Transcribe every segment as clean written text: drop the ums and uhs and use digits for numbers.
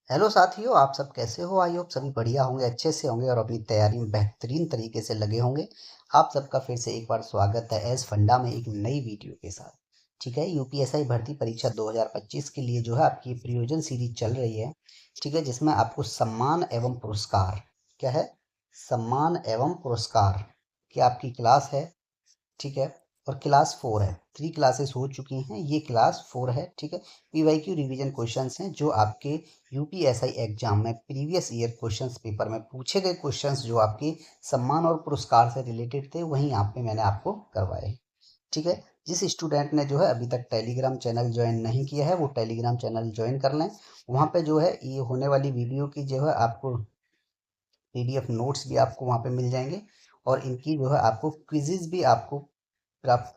Hello साथियों, आप सब कैसे हो? आई होप सभी बढ़िया होंगे, अच्छे से होंगे और अपनी तैयारी में बेहतरीन तरीके से लगे होंगे। आप सबका फिर से एक बार स्वागत है एज फंडा में एक नई वीडियो के साथ। ठीक है, यूपीएसआई भर्ती परीक्षा 2025 के लिए जो है आपकी प्रयोजन सीरीज चल रही है। ठीक है, जिसमें आपको सम्मान एवं पुरस्कार, क्या है, सम्मान एवं पुरस्कार की आपकी क्लास है। ठीक है, और क्लास 4 है। 3 क्लासेस हो चुकी हैं, ये क्लास 4 है। ठीक है, पीवाईक्यू रिवीजन क्वेश्चंस हैं जो आपके यूपीएसआई एग्जाम में प्रीवियस ईयर क्वेश्चंस पेपर में पूछे गए क्वेश्चंस जो आपके सम्मान और पुरस्कार से रिलेटेड थे, वहीं यहाँ पे मैंने आपको करवाए। ठीक है, जिस स्टूडेंट ने जो है अभी तक टेलीग्राम चैनल ज्वाइन नहीं किया है वो टेलीग्राम चैनल ज्वाइन कर लें। वहाँ पे जो है ये होने वाली वीडियो की जो है आपको पीडीएफ नोट्स भी आपको वहाँ पे मिल जाएंगे, और इनकी जो है आपको क्विज़ेस भी आपको प्राप्त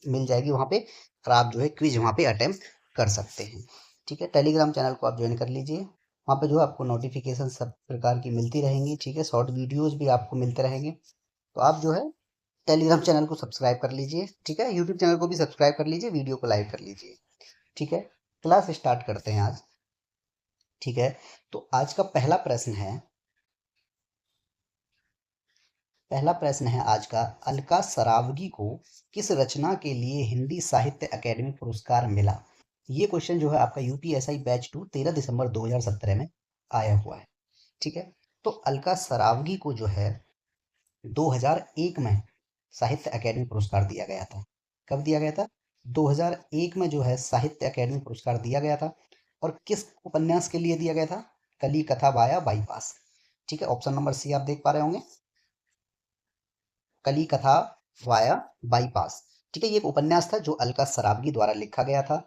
मिल जाएगी वहाँ पे, और आप जो है क्विज वहाँ पे अटेम्प्ट कर सकते हैं। ठीक है, टेलीग्राम चैनल को आप ज्वाइन कर लीजिए। वहाँ पे जो है आपको नोटिफिकेशन सब प्रकार की मिलती रहेंगी। ठीक है, शॉर्ट वीडियोस भी आपको मिलते रहेंगे। तो आप जो है टेलीग्राम चैनल को सब्सक्राइब कर लीजिए। ठीक है, यूट्यूब चैनल को भी सब्सक्राइब कर लीजिए, वीडियो को लाइक कर लीजिए। ठीक है, क्लास स्टार्ट करते हैं आज। ठीक है, तो आज का पहला प्रश्न है आज का, अलका सरावगी को किस रचना के लिए हिंदी साहित्य अकेडमी पुरस्कार मिला? ये क्वेश्चन जो है आपका यूपीएसआई बैच 2 13 दिसंबर 2017 में आया हुआ है। ठीक है, तो अलका सरावगी को जो है 2001 में साहित्य अकेडमी पुरस्कार दिया गया था। कब दिया गया था? 2001 में जो है साहित्य अकेडमी पुरस्कार दिया गया था। और किस उपन्यास के लिए दिया गया था? कली कथा वाया बाईपास। ठीक है, ऑप्शन नंबर सी आप देख पा रहे होंगे, कली कथा वाया बाईपास। ठीक है, ये एक उपन्यास था जो अलका सरावगी द्वारा लिखा गया था।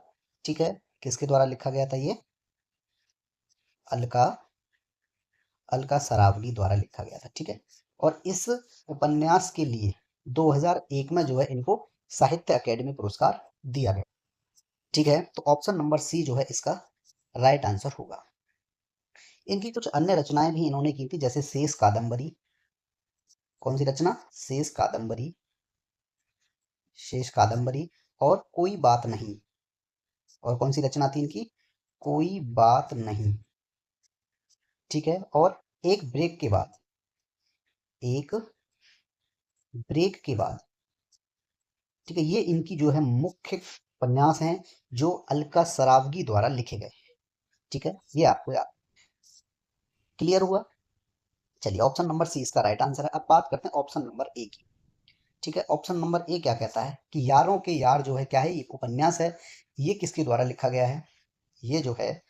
ठीक है, किसके द्वारा लिखा गया था ये? अलका अलका सरावगी द्वारा लिखा गया था। ठीक है, और इस उपन्यास के लिए 2001 में जो है इनको साहित्य अकेडमी पुरस्कार दिया गया। ठीक है, तो ऑप्शन नंबर सी जो है इसका राइट आंसर होगा। इनकी कुछ अन्य रचनाएं भी इन्होंने की थी, जैसे शेष कादंबरी। कौन सी रचना? शेष कादंबरी। शेष कादंबरी, और कोई बात नहीं। और कौन सी रचना थी इनकी? कोई बात नहीं। ठीक है, और एक ब्रेक के बाद, एक ब्रेक के बाद। ठीक है, ये इनकी जो है मुख्य उपन्यास हैं जो अलका सरावगी द्वारा लिखे गए। ठीक है, ये आपको याद, क्लियर हुआ? चलिए, ऑप्शन नंबर सी इसका राइट आंसर है। अब बात करते हैं ऑप्शन नंबर ए की। ठीक है, ऑप्शन नंबर ए क्या कहता है कि यारों के यार जो है क्या है, ये उपन्यास है। ये किसके द्वारा लिखा गया है? ये जो है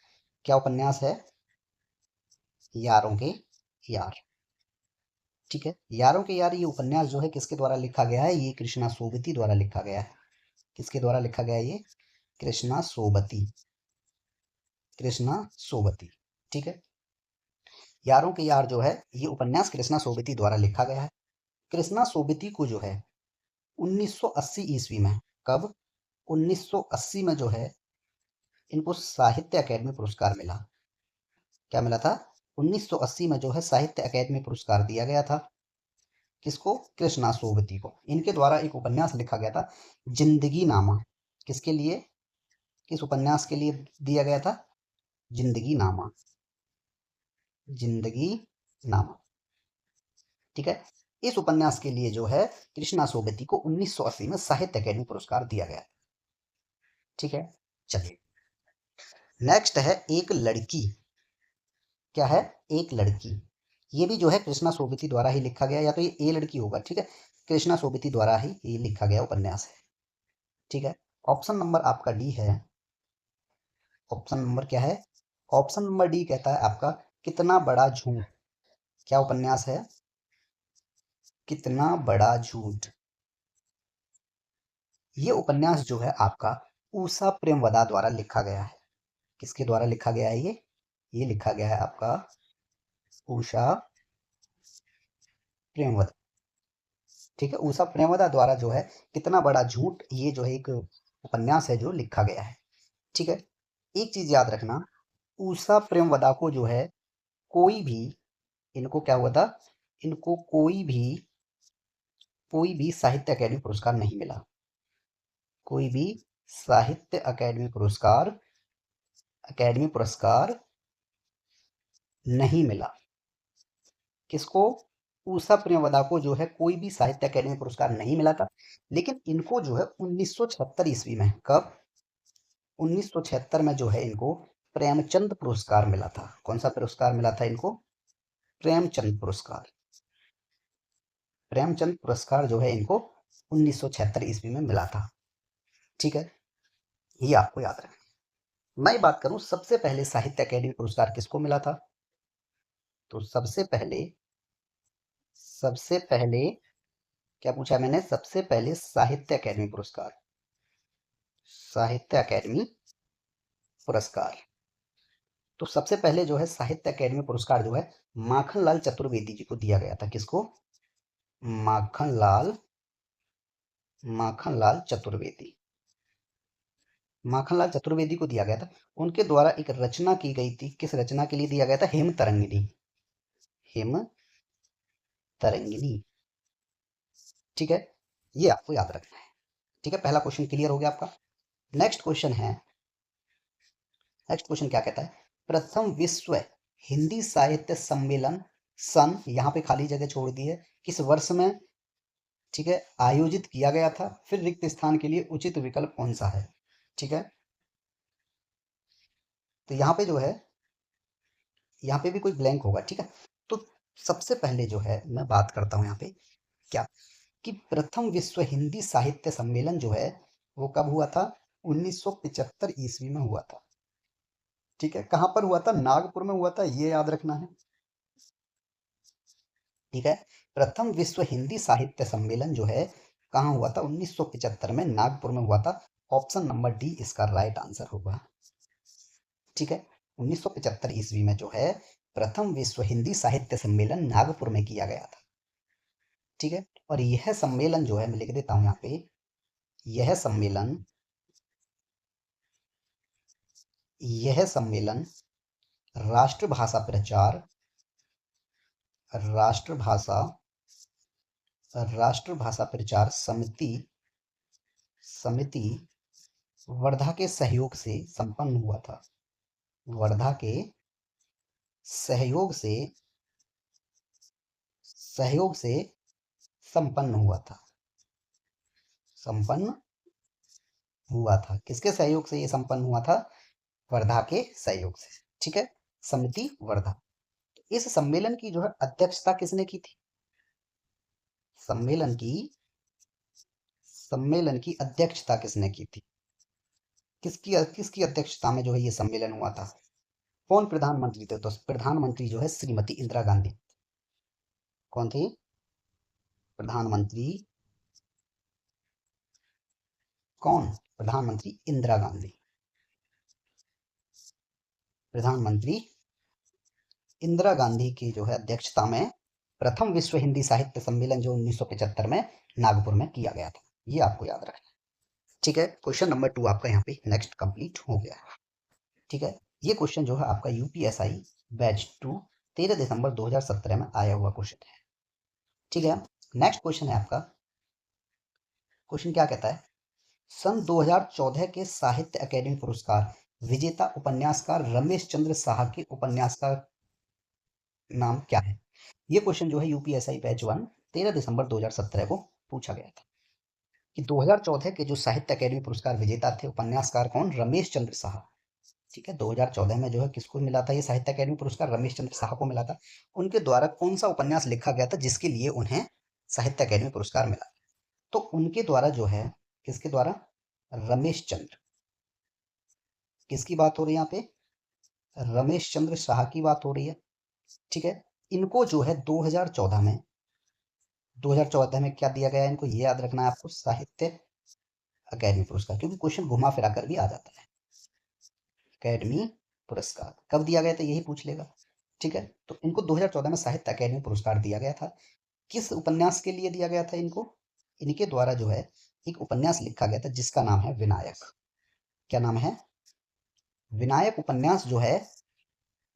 क्या उपन्यास है? यारों के यार। ठीक है, यारों के यार ये उपन्यास जो है किसके द्वारा लिखा गया है? ये कृष्णा सोबती द्वारा लिखा गया है। किसके द्वारा लिखा गया है ये? कृष्णा सोबती। कृष्णा सोबती। ठीक है, यारों के यार जो है ये उपन्यास कृष्णा सोबती द्वारा लिखा गया है। कृष्णा सोबती को जो है 1980 ईस्वी में, कब? 1980 में जो है इनको साहित्य अकेडमी पुरस्कार मिला। क्या मिला था? 1980 में जो है साहित्य अकेडमी पुरस्कार दिया गया था। किसको? कृष्णा सोबती को। इनके द्वारा एक उपन्यास लिखा गया था, जिंदगी नामा। किसके लिए? किस उपन्यास के लिए दिया गया था? जिंदगी नामा। जिंदगी नामा। ठीक है, इस उपन्यास के लिए जो है कृष्णा सोबती को 1980 में साहित्य अकेडमी पुरस्कार दिया गया। ठीक है, चलिए, नेक्स्ट है एक लड़की। क्या है? एक लड़की। ये भी जो है कृष्णा सोबती द्वारा ही लिखा गया, या तो ये ए लड़की होगा। ठीक है, कृष्णा सोबती द्वारा ही ये लिखा गया उपन्यास है। ठीक है, ऑप्शन नंबर आपका डी है। ऑप्शन नंबर क्या है? ऑप्शन नंबर डी कहता है आपका कितना बड़ा झूठ। क्या उपन्यास है? कितना बड़ा झूठ। ये उपन्यास जो है आपका उषा प्रेमवदा द्वारा लिखा गया है। किसके द्वारा लिखा गया है ये लिखा गया है आपका उषा प्रेमवदा। ठीक है, उषा प्रेमवदा द्वारा जो है कितना बड़ा झूठ, ये जो है एक उपन्यास है जो लिखा गया है। ठीक है, एक चीज याद रखना, उषा प्रेमवदा को जो है कोई भी, इनको क्या हुआ था, इनको कोई भी साहित्य अकेडमी पुरस्कार नहीं मिला। कोई भी साहित्य अकेडमी पुरस्कार नहीं मिला। किसको? उषा प्रियवदा को जो है कोई भी साहित्य अकेडमी पुरस्कार नहीं मिला था। लेकिन इनको जो है 1976 ईस्वी में, कब? 1976 में जो है इनको प्रेमचंद पुरस्कार मिला था। कौन सा पुरस्कार मिला था इनको? प्रेमचंद पुरस्कार। प्रेमचंद पुरस्कार जो है इनको 1976 ईस्वी में मिला था। ठीक है, ये आपको याद रखना। मैं बात करूं सबसे पहले साहित्य अकेडमी पुरस्कार किसको मिला था, तो सबसे पहले क्या पूछा मैंने? सबसे पहले साहित्य अकेडमी पुरस्कार, साहित्य अकेडमी पुरस्कार। तो सबसे पहले जो है साहित्य अकेडमी पुरस्कार जो है माखनलाल चतुर्वेदी जी को दिया गया था। किसको? माखनलाल, माखनलाल चतुर्वेदी, माखनलाल चतुर्वेदी को दिया गया था। उनके द्वारा एक रचना की गई थी। किस रचना के लिए दिया गया था? हेम तरंगिणी, हेम तरंगिणी। ठीक है, ये आपको याद रखना है। ठीक है, पहला क्वेश्चन क्लियर हो गया आपका। नेक्स्ट क्वेश्चन है, नेक्स्ट क्वेश्चन क्या कहता है? प्रथम विश्व हिंदी साहित्य सम्मेलन सन, यहाँ पे खाली जगह छोड़ दी है, किस वर्ष में, ठीक है, आयोजित किया गया था? फिर रिक्त स्थान के लिए उचित विकल्प कौन सा है? ठीक है, तो यहाँ पे जो है, यहाँ पे भी कोई ब्लैंक होगा। ठीक है, तो सबसे पहले जो है मैं बात करता हूँ यहाँ पे क्या, कि प्रथम विश्व हिंदी साहित्य सम्मेलन जो है वो कब हुआ था? 1975 ईस्वी में हुआ था। ठीक है, कहाँ पर हुआ था? नागपुर में हुआ था, ये याद रखना है। ठीक है, प्रथम विश्व हिंदी साहित्य सम्मेलन जो है कहाँ हुआ था? 1975 में नागपुर में हुआ था। ऑप्शन नंबर डी इसका राइट आंसर होगा। ठीक है, 1975 ईस्वी में जो है प्रथम विश्व हिंदी साहित्य सम्मेलन नागपुर में किया गया था। ठीक है, और यह सम्मेलन जो है मैं लिख देता हूं यहाँ पे, यह सम्मेलन, यह सम्मेलन राष्ट्रभाषा प्रचार, राष्ट्रभाषा, राष्ट्रभाषा प्रचार समिति, समिति वर्धा के सहयोग से संपन्न हुआ था। वर्धा के सहयोग से, सहयोग से संपन्न हुआ था, संपन्न हुआ था। किसके सहयोग से ये संपन्न हुआ था? वर्धा के सहयोग से। ठीक है, समिति वर्धा। इस सम्मेलन की जो है अध्यक्षता किसने की थी? सम्मेलन की, सम्मेलन की अध्यक्षता किसने की थी? किसकी किसकी अध्यक्षता में जो है ये सम्मेलन हुआ था? कौन प्रधानमंत्री थे? तो प्रधानमंत्री जो है श्रीमती इंदिरा गांधी। कौन थी? प्रधानमंत्री, कौन? प्रधानमंत्री इंदिरा गांधी। प्रधानमंत्री इंदिरा गांधी की जो है अध्यक्षता में प्रथम विश्व हिंदी साहित्य सम्मेलन जो 1975 में नागपुर में किया गया था। ये आपको याद रखना है। ठीक है, क्वेश्चन नंबर 2 आपका यहाँ पे नेक्स्ट कंप्लीट हो गया। ठीक है, ये क्वेश्चन जो है आपका यूपीएसआई बैच 2 13 दिसंबर 2017 में आया हुआ क्वेश्चन है। ठीक है, नेक्स्ट क्वेश्चन है आपका, क्वेश्चन क्या कहता है? सन 2014 के साहित्य अकेडमी पुरस्कार विजेता उपन्यासकार रमेश चंद्र साहा के उपन्यास का नाम क्या है? ये क्वेश्चन जो है यूपीएसआई बैच 1 13 दिसंबर 2017 को पूछा गया था कि 2014 के जो साहित्य अकेडमी पुरस्कार विजेता थे उपन्यासकार कौन? रमेश चंद्र साहा। ठीक है, 2014 में जो है किसको मिला था ये साहित्य अकेडमी पुरस्कार? रमेश चंद्र साहा को मिला था। उनके द्वारा कौन सा उपन्यास लिखा गया था जिसके लिए उन्हें साहित्य अकेडमी पुरस्कार मिला? तो उनके द्वारा जो है, किसके द्वारा? रमेश चंद्र, किसकी बात हो रही है यहाँ पे? रमेश चंद्र शाह की बात हो रही है। ठीक है, इनको जो है 2014 में, 2014 में क्या दिया गया इनको? ये याद रखना है आपको, साहित्य अकेडमी पुरस्कार, क्योंकि क्वेश्चन घुमा फिरा कर भी आ जाता है। अकेडमी पुरस्कार कब दिया गया था यही पूछ लेगा। ठीक है, तो इनको 2014 में साहित्य अकेडमी पुरस्कार दिया गया था। किस उपन्यास के लिए दिया गया था इनको? इनके द्वारा जो है एक उपन्यास लिखा गया था जिसका नाम है विनायक। क्या नाम है? विनायक उपन्यास जो है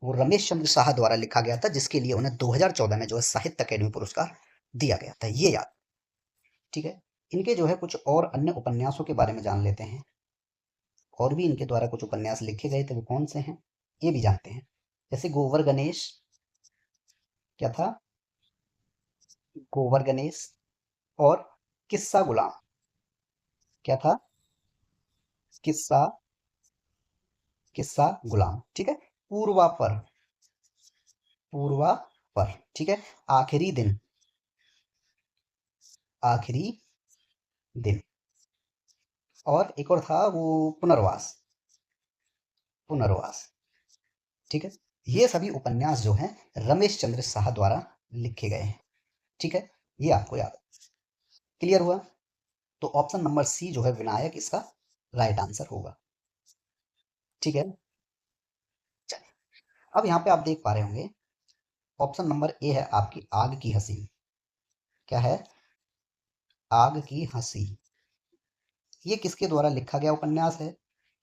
वो रमेश चंद्र शाह द्वारा लिखा गया था, जिसके लिए उन्हें 2014 में जो है साहित्य अकेडमी पुरस्कार दिया गया था, ये याद। ठीक है, इनके जो है कुछ और अन्य उपन्यासों के बारे में जान लेते हैं। और भी इनके द्वारा कुछ उपन्यास लिखे गए थे, वो कौन से हैं ये भी जानते हैं। जैसे गोवर गणेश, क्या था, गोवर गणेश। और किस्सा गुलाम, क्या था, किस्सा, किस्सा गुलाम, ठीक है। पूर्वापर, पूर्वापर, ठीक है। आखिरी दिन, आखिरी दिन। और एक और था वो, पुनर्वास, पुनर्वास, ठीक है। ये सभी उपन्यास जो हैं रमेश चंद्र शाह द्वारा लिखे गए हैं, ठीक है। ये आपको याद, क्लियर हुआ। तो ऑप्शन नंबर सी जो है विनायक, इसका राइट आंसर होगा, ठीक है। चलिए, अब यहाँ पे आप देख पा रहे होंगे, ऑप्शन नंबर ए है आपकी आग की हंसी। क्या है, आग की हंसी। ये किसके द्वारा लिखा गया उपन्यास है?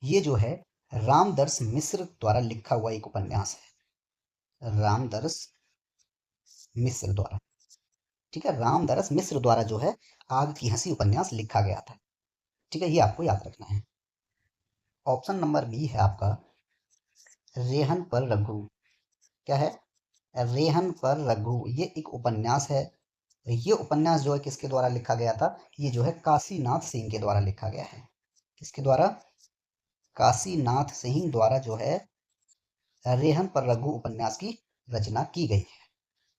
ये जो है रामदर्श मिश्र द्वारा लिखा हुआ एक उपन्यास है, रामदर्श मिश्र द्वारा, ठीक है। रामदरस मिश्र द्वारा जो है आग की हंसी उपन्यास लिखा गया था, ठीक है। ये आपको याद रखना है। ऑप्शन नंबर बी है आपका रेहन पर रघु। क्या है, रेहन पर रघु। ये एक उपन्यास है। ये उपन्यास जो है किसके द्वारा लिखा गया था? ये जो है काशीनाथ सिंह के द्वारा लिखा गया है। किसके द्वारा? काशीनाथ सिंह द्वारा जो है रेहन पर रघु उपन्यास की रचना की गई है,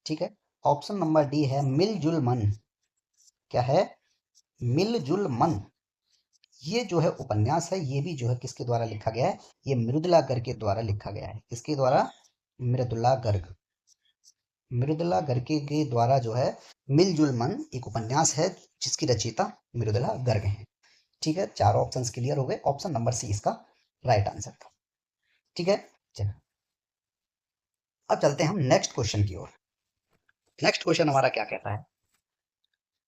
ठीक है। ऑप्शन नंबर डी है मिलजुल मन। क्या है, मिलजुल मन। ये जो है उपन्यास है, ये भी जो है किसके द्वारा लिखा गया है? ये मृदुला गर्ग के द्वारा लिखा गया है। किसके द्वारा? मृदुला गर्ग, मृदुला गर्ग के द्वारा जो है मिलजुल मन एक उपन्यास है जिसकी रचयिता मृदुला गर्ग हैं, ठीक है। चारों ऑप्शंस क्लियर हो गए। ऑप्शन नंबर सी इसका राइट आंसर था, ठीक है। चलो, अब चलते हैं हम नेक्स्ट क्वेश्चन की ओर। नेक्स्ट क्वेश्चन हमारा क्या कहता है?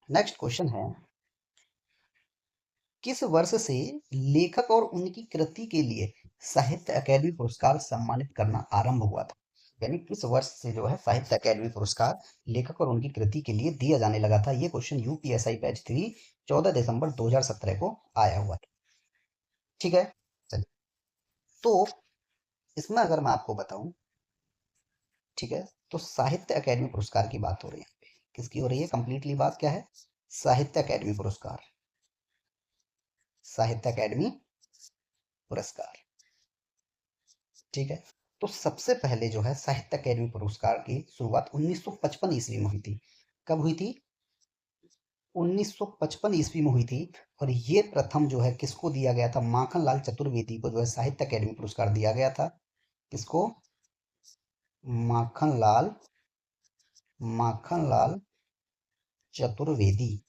नेक्स्ट क्वेश्चन है, किस वर्ष से लेखक और उनकी कृति के लिए साहित्य अकादमी पुरस्कार सम्मानित करना आरंभ हुआ था? यानी किस वर्ष से जो है साहित्य अकादमी पुरस्कार लेखक और उनकी कृति के लिए दिया जाने लगा था? ये क्वेश्चन यूपीएसआई बैच 3 14 दिसंबर 2017 को आया हुआ था, ठीक है। चलिए, तो इसमें अगर मैं आपको बताऊं, ठीक है, तो साहित्य अकादमी पुरस्कार की बात हो रही है यहाँ पे। किसकी हो रही है? कंप्लीटली बात क्या है? साहित्य अकादमी पुरस्कार, साहित्य अकादमी पुरस्कार, ठीक है। तो सबसे पहले जो है साहित्य अकादमी पुरस्कार की शुरुआत 1955 ईस्वी में हुई थी। कब हुई थी? 1955 ईस्वी में हुई थी। और ये प्रथम जो है किसको दिया गया था? माखनलाल चतुर्वेदी को जो है साहित्य अकादमी पुरस्कार दिया गया था। किसको? माखनलाल, माखनलाल चतुर्वेदी,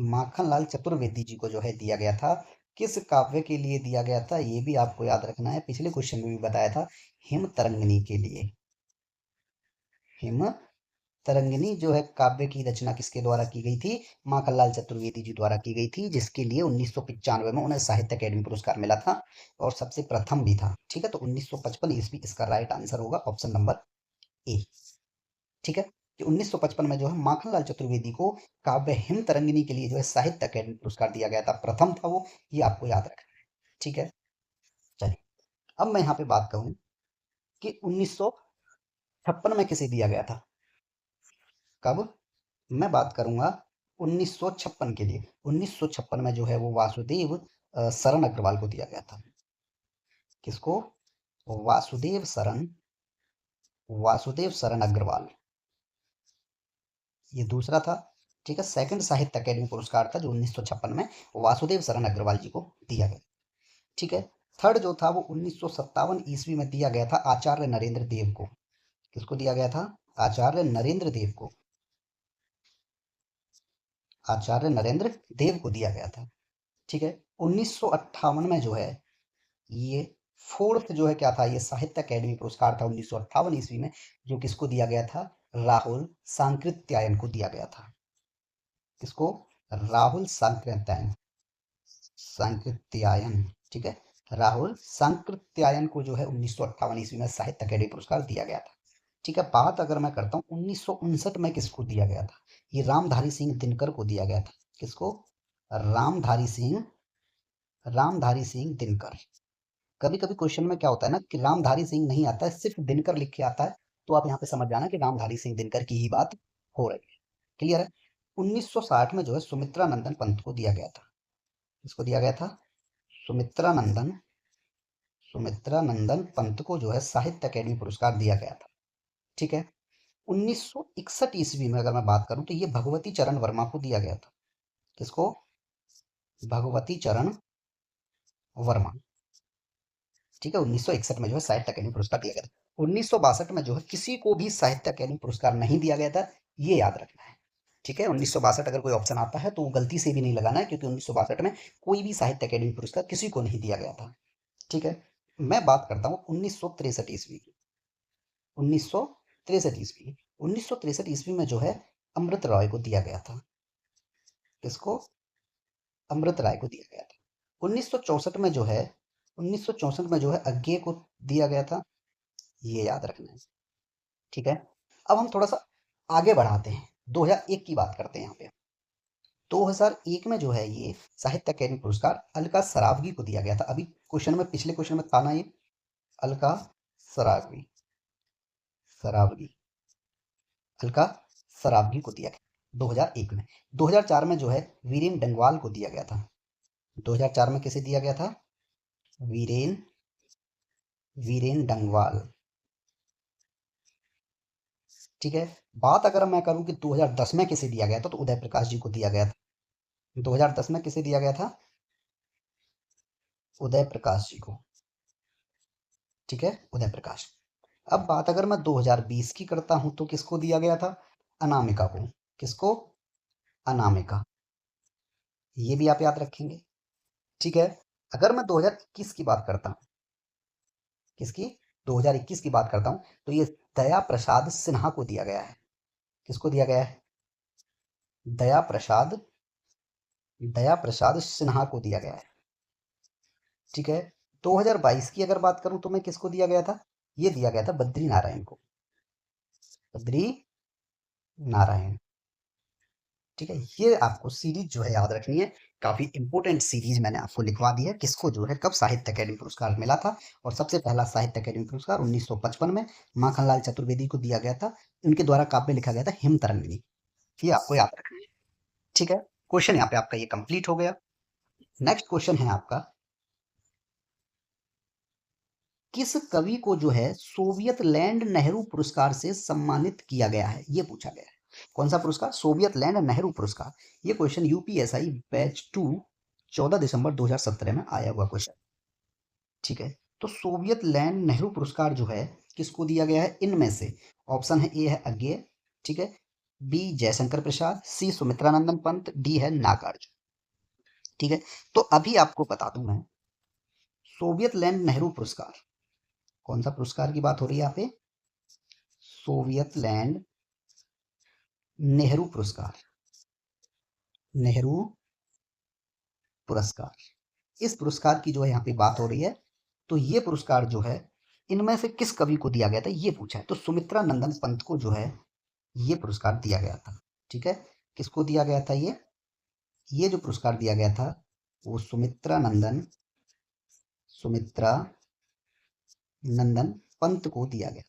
माखनलाल चतुर्वेदी जी को जो है दिया गया था। किस काव्य के लिए दिया गया था? ये भी आपको याद रखना है, पिछले क्वेश्चन में भी बताया था, हिम तरंगिणी के लिए। हिम तरंगिणी जो है काव्य की रचना किसके द्वारा की गई थी? माखनलाल चतुर्वेदी जी द्वारा की गई थी, जिसके लिए 1995 में उन्हें साहित्य अकादमी पुरस्कार मिला था और सबसे प्रथम भी था, ठीक है। तो 1955 ईस्वी इसका राइट आंसर होगा, ऑप्शन नंबर ए, ठीक है। कि 1955 में जो है माखनलाल चतुर्वेदी को काव्य हिम तरंगिणी के लिए जो है साहित्य अकादमी पुरस्कार दिया गया था, प्रथम था वो, ये आपको याद रखना है, ठीक है। चलिए, अब मैं यहाँ पे बात करूं कि 1956 में किसे दिया गया था? कब? मैं बात करूंगा 1956 के लिए। 1956 में जो है वो वासुदेव शरण अग्रवाल को दिया गया था। किसको? वासुदेव शरण, वासुदेव शरण अग्रवाल, ये दूसरा था, ठीक है। सेकंड साहित्य अकादमी पुरस्कार था जो 1956 में वासुदेव शरण अग्रवाल जी को दिया गया, ठीक है। थर्ड जो था वो 1957 ईस्वी में दिया गया था आचार्य नरेंद्र देव को। किसको दिया गया था? आचार्य नरेंद्र देव को, आचार्य नरेंद्र देव को दिया गया था, ठीक है। 1958 में जो है ये फोर्थ जो है क्या था? ये साहित्य अकादमी पुरस्कार था 1958 ईस्वी में, जो किसको दिया गया था? राहुल सांकृत्यायन को दिया गया था। किसको? राहुल सांकृत्यायन, सांकृत्यायन, ठीक है। राहुल सांकृत्यायन को जो है 1958 ईस्वी में साहित्य अकादमी पुरस्कार दिया गया था, ठीक है। बात अगर मैं करता हूँ 1959 में किसको दिया गया था? ये रामधारी सिंह दिनकर को दिया गया था। किसको? रामधारी सिंह, रामधारी सिंह दिनकर, कभी कभी क्वेश्चन में क्या होता है ना कि रामधारी सिंह नहीं आता है, सिर्फ दिनकर लिख के आता है, तो आप यहाँ पे समझ जाना कि रामधारी सिंह दिनकर की ही बात हो रही है। क्लियर है। 1960 में जो है सुमित्रा नंदन पंत को दिया गया था। किसको दिया गया था? सुमित्रा नंदन सुमित्रा नंदन पंत को जो है साहित्य अकेडमी पुरस्कार दिया गया था। ठीक है। 1961 ईस्वी में अगर मैं बात करूं तो ये भगवती चरण वर्मा को दिया गया था। किसको? भगवती चरण वर्मा। ठीक है। 1961 में जो है साहित्य अकेडमी पुरस्कार दिया गया था। 1962 में जो है किसी को भी साहित्य अकेडमी पुरस्कार नहीं दिया गया था, ये याद रखना है। ठीक है। 1962 अगर कोई ऑप्शन आता है तो वो गलती से भी नहीं लगाना है, क्योंकि 1962 में कोई भी साहित्य अकेडमी पुरस्कार किसी को नहीं दिया गया था। ठीक है। मैं बात करता हूँ 1963 ईस्वी की। 1963 ईस्वी में जो है अमृत रॉय को दिया गया था। किसको? अमृत राय को दिया गया था। 1964 में जो है 1964 में जो है अज्ञे को दिया गया था, ये याद रखना है। ठीक है। अब हम थोड़ा सा आगे बढ़ाते हैं, 2001 की बात करते हैं यहाँ पे। 2001 में जो है ये साहित्य अकेडमी पुरस्कार अलका सरावगी को दिया गया था। अभी क्वेश्चन में, पिछले क्वेश्चन में था ना ये, अलका सरावगी सरावगी अलका सरावगी को दिया गया 2001 में। 2004 में जो है वीरेन डंगवाल को दिया गया था। 2004 में किसे दिया गया था? वीरेन वीरेन डंगवाल। ठीक है। बात अगर मैं करूं कि 2010 में किसे दिया गया था, तो उदय प्रकाश जी को दिया गया था। 2010 में किसे दिया गया था? उदय प्रकाश जी को। ठीक है, उदय प्रकाश। अब बात अगर मैं 2020 की करता हूं तो किसको दिया गया था? अनामिका को। किसको? अनामिका। ये भी आप याद रखेंगे। ठीक है। अगर मैं 2021 की बात करता हूं, किसकी? 2021 की बात करता हूं, तो ये दया प्रसाद सिन्हा को दिया गया है। किसको दिया गया है? दया प्रसाद दया प्रसाद सिन्हा को दिया गया है। ठीक है। 2022 की अगर बात करूं तो मैं किसको दिया गया था? ये दिया गया था बद्री नारायण को। बद्री नारायण। ठीक है। ये आपको सीरीज जो है याद रखनी है। काफी इंपोर्टेंट सीरीज मैंने आपको लिखवा दी है, किसको जो है कब साहित्य अकेडमी पुरस्कार मिला था। और सबसे पहला साहित्य अकेडमी पुरस्कार 1955 में माखनलाल चतुर्वेदी को दिया गया था। उनके द्वारा काव्य लिखा गया था हिम तरंगिणी। ये आपको याद रखना है। ठीक है। क्वेश्चन यहाँ पे आपका ये कंप्लीट हो गया। नेक्स्ट क्वेश्चन है आपका, किस कवि को जो है सोवियत लैंड नेहरू पुरस्कार से सम्मानित किया गया है, ये पूछा गया है। कौन सा पुरस्कार? सोवियत लैंड नेहरू पुरस्कार। ये क्वेश्चन यूपीएसआई बैच 2 14 दिसंबर 2017 में आया हुआ क्वेश्चन। ठीक है। तो सोवियत लैंड नेहरू पुरस्कार जो है किसको दिया गया है? इनमें से ऑप्शन है, ए है अज्ञे, ठीक है, बी जयशंकर प्रसाद, सी सुमित्रानंदन पंत, डी है नागार्जुन। ठीक है। तो अभी आपको बता दूं मैं, सोवियत लैंड नेहरू पुरस्कार, कौन सा पुरस्कार की बात हो रही है यहाँ पे? सोवियत लैंड नेहरू पुरस्कार। नेहरू पुरस्कार, इस पुरस्कार की जो है यहाँ पे बात हो रही है। तो ये पुरस्कार जो है इनमें से किस कवि को दिया गया था, ये पूछा है। तो सुमित्रा नंदन पंत को जो है ये पुरस्कार दिया गया था। ठीक है। किसको दिया गया था ये जो पुरस्कार दिया गया था वो सुमित्रा नंदन पंत को दिया गया।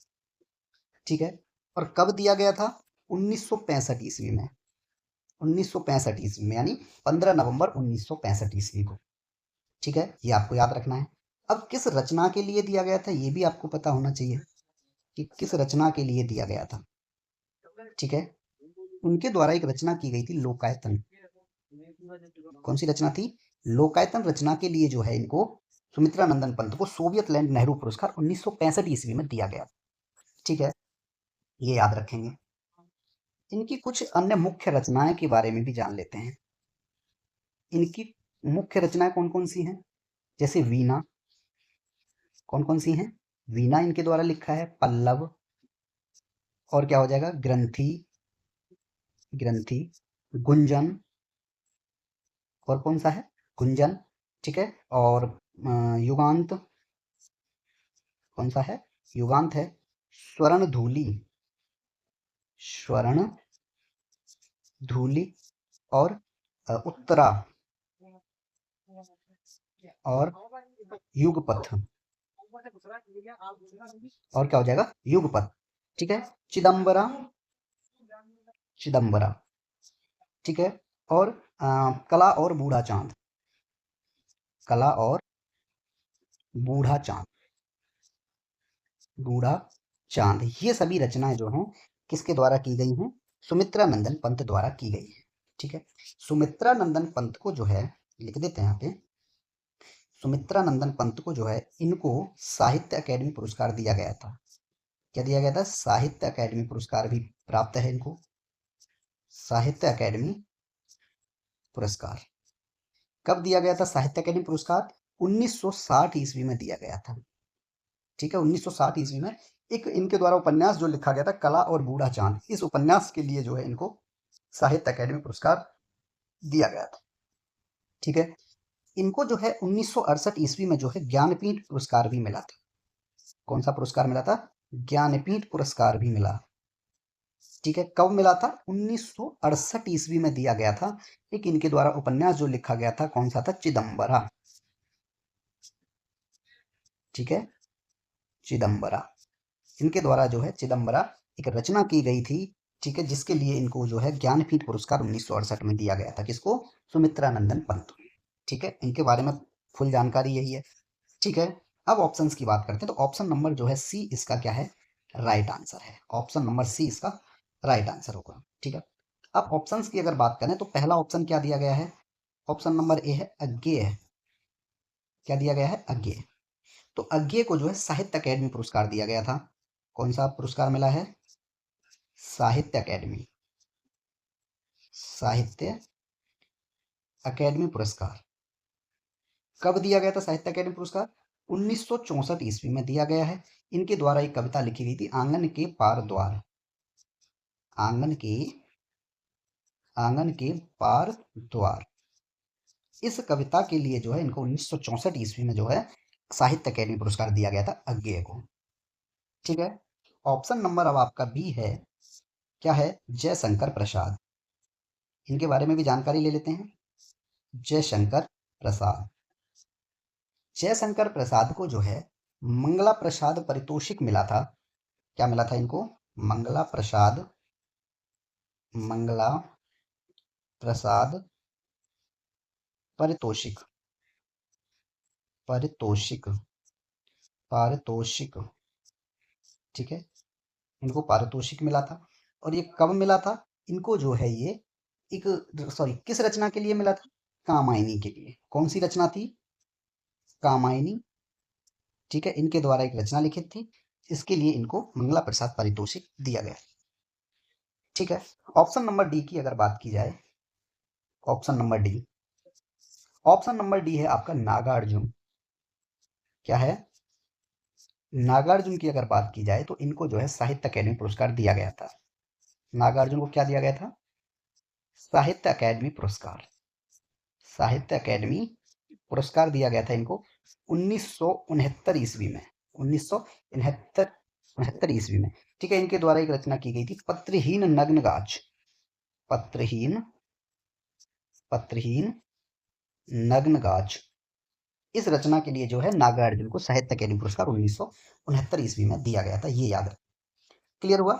ठीक है। और कब दिया गया था? 1965 ईस्वी में। 1965 ईस्वी में, यानी 15 नवंबर 1965 ईस्वी को। ठीक है। ये आपको याद रखना है। अब किस रचना के लिए दिया गया था, ये भी आपको पता होना चाहिए कि किस रचना के लिए दिया गया था। ठीक है। उनके द्वारा एक रचना की गई थी, लोकायतन। कौन सी रचना थी? लोकायतन रचना के लिए जो है इनको, सुमित्रा नंदन पंत को सोवियत लैंड नेहरू पुरस्कार 1965 ईस्वी में दिया गया। ठीक है। ये याद रखेंगे। इनकी कुछ अन्य मुख्य रचनाएं के बारे में भी जान लेते हैं। इनकी मुख्य रचनाएं कौन कौन सी हैं? जैसे वीणा। कौन कौन सी हैं? वीणा इनके द्वारा लिखा है, पल्लव, और क्या हो जाएगा, ग्रंथि, ग्रंथि, गुंजन, और कौन सा है, गुंजन। ठीक है। और युगांत, कौन सा है, युगांत है। स्वर्ण धूलि, स्वर्ण धूलि, और उत्तरा, और युगपथ। और क्या हो जाएगा, युगपत। ठीक है, चिदम्बरा, चिदम्बरा। ठीक है, और कला और बूढ़ा चांद, कला और बूढ़ा चांद, बूढ़ा चांद, ये सभी रचनाएं जो हैं किसके द्वारा की गई हैं, सुमित्रा नंदन पंत द्वारा की गई है। ठीक है, सुमित्रा नंदन पंत को जो है, लिख देते हैं यहाँ पे, सुमित्रा नंदन पंत को जो है इनको साहित्य अकेडमी पुरस्कार दिया गया था। क्या दिया गया था, साहित्य अकेडमी पुरस्कार भी प्राप्त है इनको, साहित्य अकेडमी पुरस्कार। कब दिया गया था साहित्य अकेडमी पुरस्कार, 1960 ईस्वी में दिया गया था। ठीक है, 1960 ईस्वी में एक इनके द्वारा उपन्यास जो लिखा गया था, कला और बूढ़ा चांद, इस उपन्यास के लिए जो है इनको साहित्य अकेडमी पुरस्कार दिया गया था। ठीक है, इनको जो है 1968 ईस्वी में जो है ज्ञानपीठ पुरस्कार भी मिला था। कौन सा पुरस्कार मिला था, ज्ञानपीठ पुरस्कार भी मिला। ठीक है, कब मिला था, 1968 ईस्वी में दिया गया था। एक इनके द्वारा उपन्यास जो लिखा गया था, कौन सा था, चिदम्बरा। ठीक है, चिदम्बरा, इनके द्वारा जो है चिदम्बरा एक रचना की गई थी। ठीक है, जिसके लिए इनको जो है ज्ञानपीठ पुरस्कार 1968 में दिया गया था। किसको, सुमित्रा नंदन पंत। ठीक है, इनके बारे में फुल जानकारी यही है। ठीक है, अब ऑप्शंस की बात करते हैं, तो ऑप्शन नंबर जो है सी इसका क्या है, राइट आंसर है। ऑप्शन नंबर सी इसका राइट आंसर होगा। ठीक है, अब ऑप्शंस की अगर बात करें तो पहला ऑप्शन क्या दिया गया है, ऑप्शन नंबर ए है अज्ञेय। क्या दिया गया है, अज्ञेय। तो अज्ञेय को जो है साहित्य अकेडमी पुरस्कार दिया गया था। कौन सा पुरस्कार मिला है, साहित्य अकेडमी, साहित्य अकेडमी पुरस्कार। कब दिया गया था साहित्य अकेडमी पुरस्कार, 1964 ईस्वी में दिया गया है। इनके द्वारा एक कविता लिखी गई थी, आंगन के पार द्वार, आंगन के, आंगन के पार द्वार। इस कविता के लिए जो है इनको 1964 ईस्वी में जो है साहित्य अकेडमी पुरस्कार दिया गया था, अज्ञेय को। ठीक है, ऑप्शन नंबर अब आपका बी है, क्या है, जयशंकर प्रसाद। इनके बारे में भी जानकारी ले लेते हैं। जयशंकर प्रसाद, जयशंकर प्रसाद को जो है मंगला प्रसाद पारितोषिक मिला था। क्या मिला था इनको, मंगला प्रसाद, मंगला प्रसाद पारितोषिक, पारितोषिक, पारितोषिक। ठीक है, इनको पारितोषिक मिला था। और ये कब मिला था, इनको जो है ये एक, सॉरी, किस रचना के लिए मिला था, कामायनी के लिए। कौन सी रचना थी, कामायनी। ठीक है, इनके द्वारा एक रचना लिखित थी, इसके लिए इनको मंगला प्रसाद पारितोषिक दिया गया। ठीक है, ऑप्शन नंबर डी की अगर बात की जाए, option number D, option number D है आपका नागार्जुन। क्या है, नागार्जुन की अगर बात की जाए तो इनको जो है साहित्य अकेडमी पुरस्कार दिया गया था। नागार्जुन को क्या दिया गया था, साहित्य अकेडमी पुरस्कार, साहित्य अकेडमी पुरस्कार दिया गया था इनको 1969 ईस्वी में, 1969 उनहत्तर ईस्वी में। ठीक है, इनके द्वारा एक रचना की गई थी, पत्रहीन नग्नगाछ, पत्रहीन, पत्रहीन नग्नगाछ। इस रचना के लिए जो है नागार्जुन को साहित्य अकेडमी पुरस्कार 1969 ईस्वी में दिया गया था, ये याद रखें। क्लियर हुआ,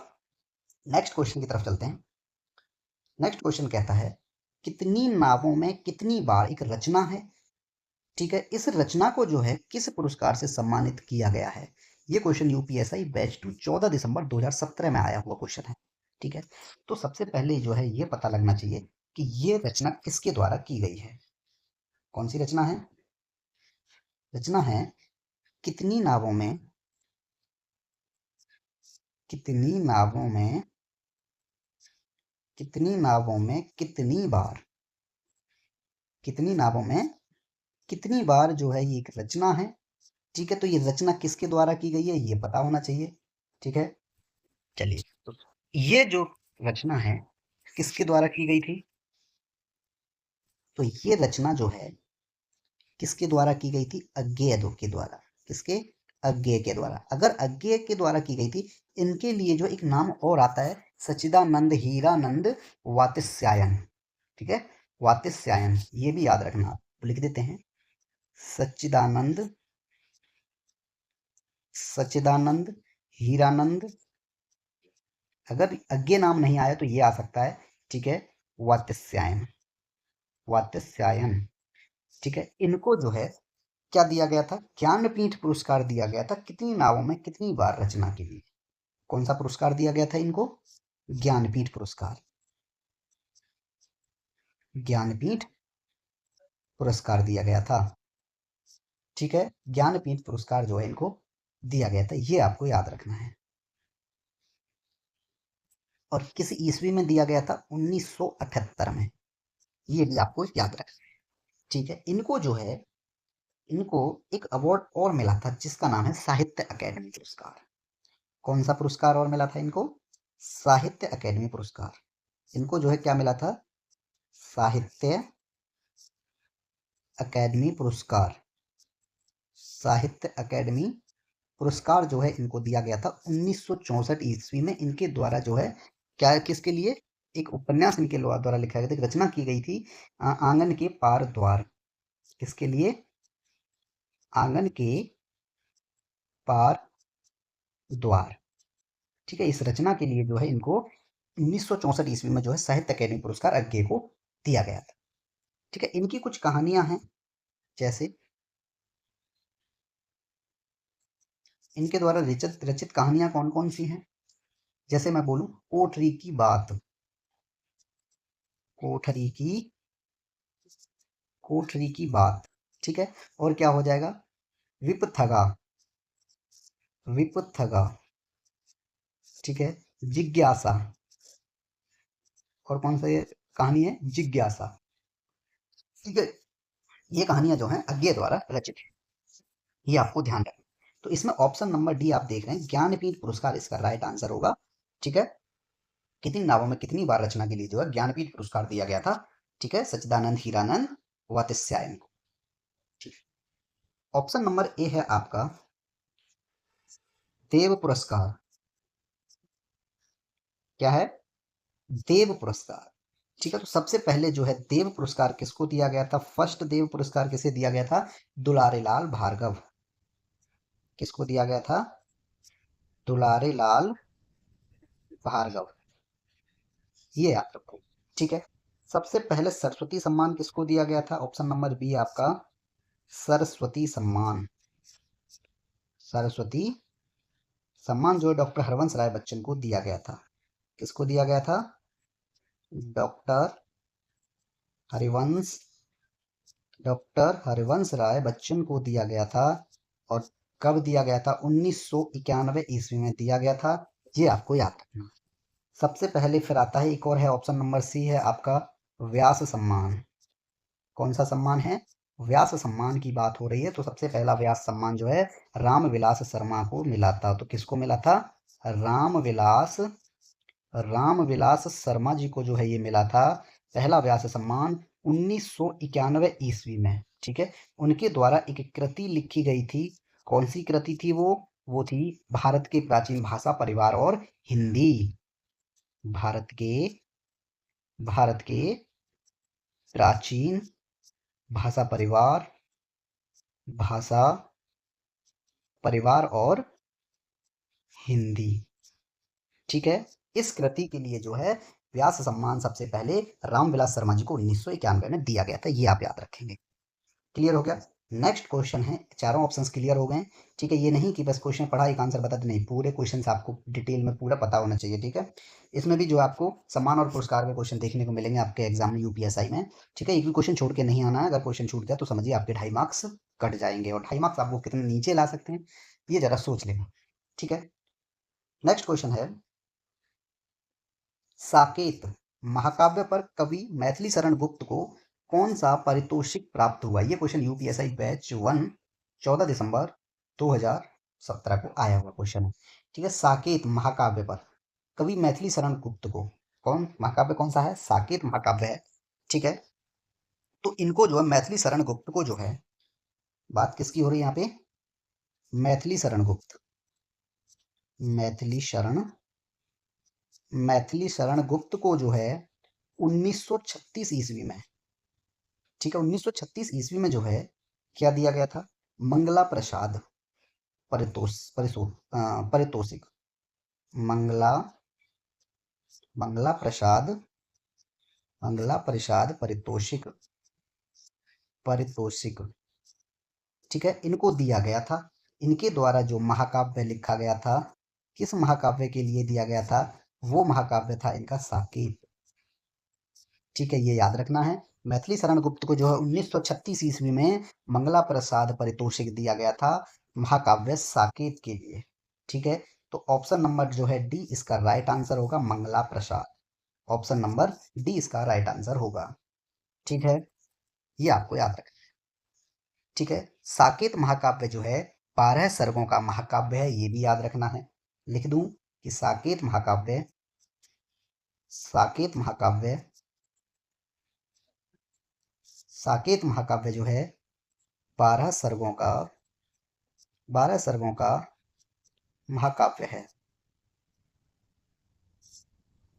नेक्स्ट क्वेश्चन की तरफ चलते हैं। नेक्स्ट क्वेश्चन कहता है, कितनी नावों में कितनी बार एक रचना है। ठीक है, इस रचना को जो है किस पुरस्कार से सम्मानित किया गया है। ये क्वेश्चन यूपीएसआई बैच 2 14 दिसंबर 2017 में आया हुआ क्वेश्चन है। ठीक है, तो सबसे पहले जो है ये पता लगना चाहिए कि ये रचना किसके द्वारा की गई है। कौन सी रचना है, रचना है कितनी नावों में, कितनी नावों में, कितनी नावों में कितनी बार, कितनी नावों में कितनी बार जो है ये एक रचना है। ठीक है, तो ये रचना किसके द्वारा की गई है ये पता होना चाहिए। ठीक है, चलिए, तो ये जो रचना है किसके द्वारा की गई थी, तो ये रचना जो है किसके द्वारा की गई थी, अज्ञेय के द्वारा। किसके, अज्ञेय के द्वारा। अगर अज्ञेय के द्वारा की गई थी, इनके लिए जो एक नाम और आता है, सच्चिदानंद हीरानंद वात्स्यायन। ठीक है, वात्स्यायन, ये भी याद रखना, आप लिख देते हैं, सच्चिदानंद सच्चिदानंद, हीरानंद, अगर अज्ञे नाम नहीं आया तो ये आ सकता है, ठीक है, वात्स्यायन, वात्स्यायन, ठीक है। इनको जो है क्या दिया गया था, ज्ञानपीठ पुरस्कार दिया गया था, कितनी नावों में कितनी बार रचना के लिए, कौन सा पुरस्कार दिया गया था इनको, ज्ञानपीठ पुरस्कार, ज्ञानपीठ पुरस्कार दिया गया था, ठीक है। ज्ञानपीठ पुरस्कार जो है इनको दिया गया था, ये आपको याद रखना है। और किस ईस्वी में दिया गया था, 1978 में, ये भी आपको याद रखना है, ठीक है। इनको जो है, इनको एक अवार्ड और मिला था जिसका नाम है साहित्य अकेडमी पुरस्कार। कौन सा पुरस्कार और मिला था इनको, साहित्य अकेडमी पुरस्कार। इनको जो है क्या मिला था, साहित्य अकेडमी पुरस्कार, साहित्य अकेडमी पुरस्कार जो है इनको दिया गया था 1964 ईस्वी में। इनके द्वारा जो है क्या, किसके लिए, एक उपन्यास इनके द्वारा लिखा गया था, एक रचना की गई थी, आंगन के पार द्वार। किसके लिए, आंगन के पार द्वार, ठीक है। इस रचना के लिए जो है इनको 1964 ईस्वी में जो है साहित्य अकेडमी पुरस्कार अज्ञे को दिया गया था, ठीक है। इनकी कुछ कहानियां हैं, जैसे इनके द्वारा रचित रचित कहानियां कौन कौन सी हैं, जैसे मैं बोलूं, कोठरी की बात, कोठरी की, कोठरी की बात, ठीक है। और क्या हो जाएगा, विपथगा, विपथगा, ठीक है, जिज्ञासा, और कौन सा ये कहानी है, जिज्ञासा, ठीक है। ये कहानियां जो हैं अज्ञे द्वारा रचित है, ये आपको ध्यान रखना। तो इसमें ऑप्शन नंबर डी आप देख रहे हैं, ज्ञानपीठ पुरस्कार इसका राइट आंसर होगा, ठीक है। कितनी नावों में कितनी बार रचना के लिए जो है ज्ञानपीठ पुरस्कार दिया गया था, ठीक है, सच्चिदानंद, हीरानंद, वात्स्यायन को, ठीक। ऑप्शन नंबर ए है आपका देव पुरस्कार, क्या है, देव पुरस्कार, ठीक है। तो सबसे पहले जो है देव पुरस्कार किसको दिया गया था, फर्स्ट देव पुरस्कार किसे दिया गया था, दुलारे लाल भार्गव, किसको दिया गया था, दुलारे लाल भार्गव, ये याद रखो, ठीक है। सबसे पहले सरस्वती सम्मान किसको दिया गया था, ऑप्शन नंबर बी आपका सरस्वती सम्मान, सरस्वती सम्मान जो है डॉक्टर हरवंश राय बच्चन को दिया गया था, किसको दिया गया था, डॉक्टर हरिवंश, डॉक्टर हरिवंश राय बच्चन को दिया गया था। और कब दिया गया था, 1991 ईस्वी में दिया गया था, ये आपको याद रखना। सबसे पहले फिर आता है एक और है, ऑप्शन नंबर सी है आपका व्यास सम्मान, कौन सा सम्मान है, व्यास सम्मान की बात हो रही है, तो सबसे पहला व्यास सम्मान जो है रामविलास शर्मा को मिला था। तो किसको मिला था, रामविलास, रामविलास शर्मा जी को जो है ये मिला था पहला व्यास सम्मान 1991 ईस्वी में, ठीक है। उनके द्वारा एक कृति लिखी गई थी, कौन सी कृति थी वो थी भारत के प्राचीन भाषा परिवार और हिंदी, भारत के, भारत के प्राचीन भाषा परिवार, भाषा परिवार और हिंदी, ठीक है। इस कृति के लिए जो है व्यास सम्मान सबसे पहले रामविलास शर्मा जी को 1991 में दिया गया था, ये आप याद रखेंगे, क्लियर हो गया। नेक्स्ट क्वेश्चन है, चारों ऑप्शंस क्लियर हो गए, ठीक है। ये नहीं कि बस क्वेश्चन पढ़ा एक आंसर बता दे, नहीं, पूरे क्वेश्चन आपको डिटेल में पूरा पता होना चाहिए, ठीक है। इसमें भी जो आपको सम्मान और पुरस्कार के क्वेश्चन देखने को मिलेंगे आपके एग्जाम में, यूपीएसआई में, ठीक है। एक भी क्वेश्चन छोड़ के नहीं आना है, अगर क्वेश्चन छूट गया तो समझिए आपके 2.5 मार्क्स कट जाएंगे, और 2.5 मार्क्स आपको कितने नीचे ला सकते हैं ये जरा सोच लेना, ठीक है। नेक्स्ट क्वेश्चन है, साकेत महाकाव्य पर कवि मैथिली शरण गुप्त को कौन सा पारितोषिक प्राप्त हुआ, ये क्वेश्चन यूपीएसआई बैच 1 14 दिसंबर 2017 को आया हुआ क्वेश्चन है, ठीक है। साकेत महाकाव्य पर कवि मैथिली शरण गुप्त को, कौन महाकाव्य कौन सा है, साकेत महाकाव्य है, ठीक है। तो इनको जो है मैथिली शरण गुप्त को जो है, बात किसकी हो रही है यहाँ पे, मैथिली शरण गुप्त, मैथिली शरण, मैथिली शरण गुप्त को जो है 1936 ईस्वी में, ठीक है, 1936 ईस्वी में जो है क्या दिया गया था, मंगला प्रसाद, पारितोषिक। मंगला मंगला प्रसाद पारितोषिक। ठीक है, इनको दिया गया था। इनके द्वारा जो महाकाव्य लिखा गया था, किस महाकाव्य के लिए दिया गया था? वो महाकाव्य था इनका साकेत। ठीक है, ये याद रखना है। मैथिली शरण गुप्त को जो है 1936 ईस्वी में मंगला प्रसाद पारितोषिक दिया गया था महाकाव्य साकेत के लिए। ठीक है, तो ऑप्शन नंबर जो है डी इसका राइट आंसर होगा, मंगला प्रसाद। ऑप्शन नंबर डी इसका राइट आंसर होगा। ठीक है, ये आपको याद रखना। ठीक है, साकेत महाकाव्य जो है 12 सर्गों का महाकाव्य है, ये भी याद रखना है। लिख दूं कि साकेत महाकाव्य जो है 12 सर्गों का 12 सर्गों का महाकाव्य है।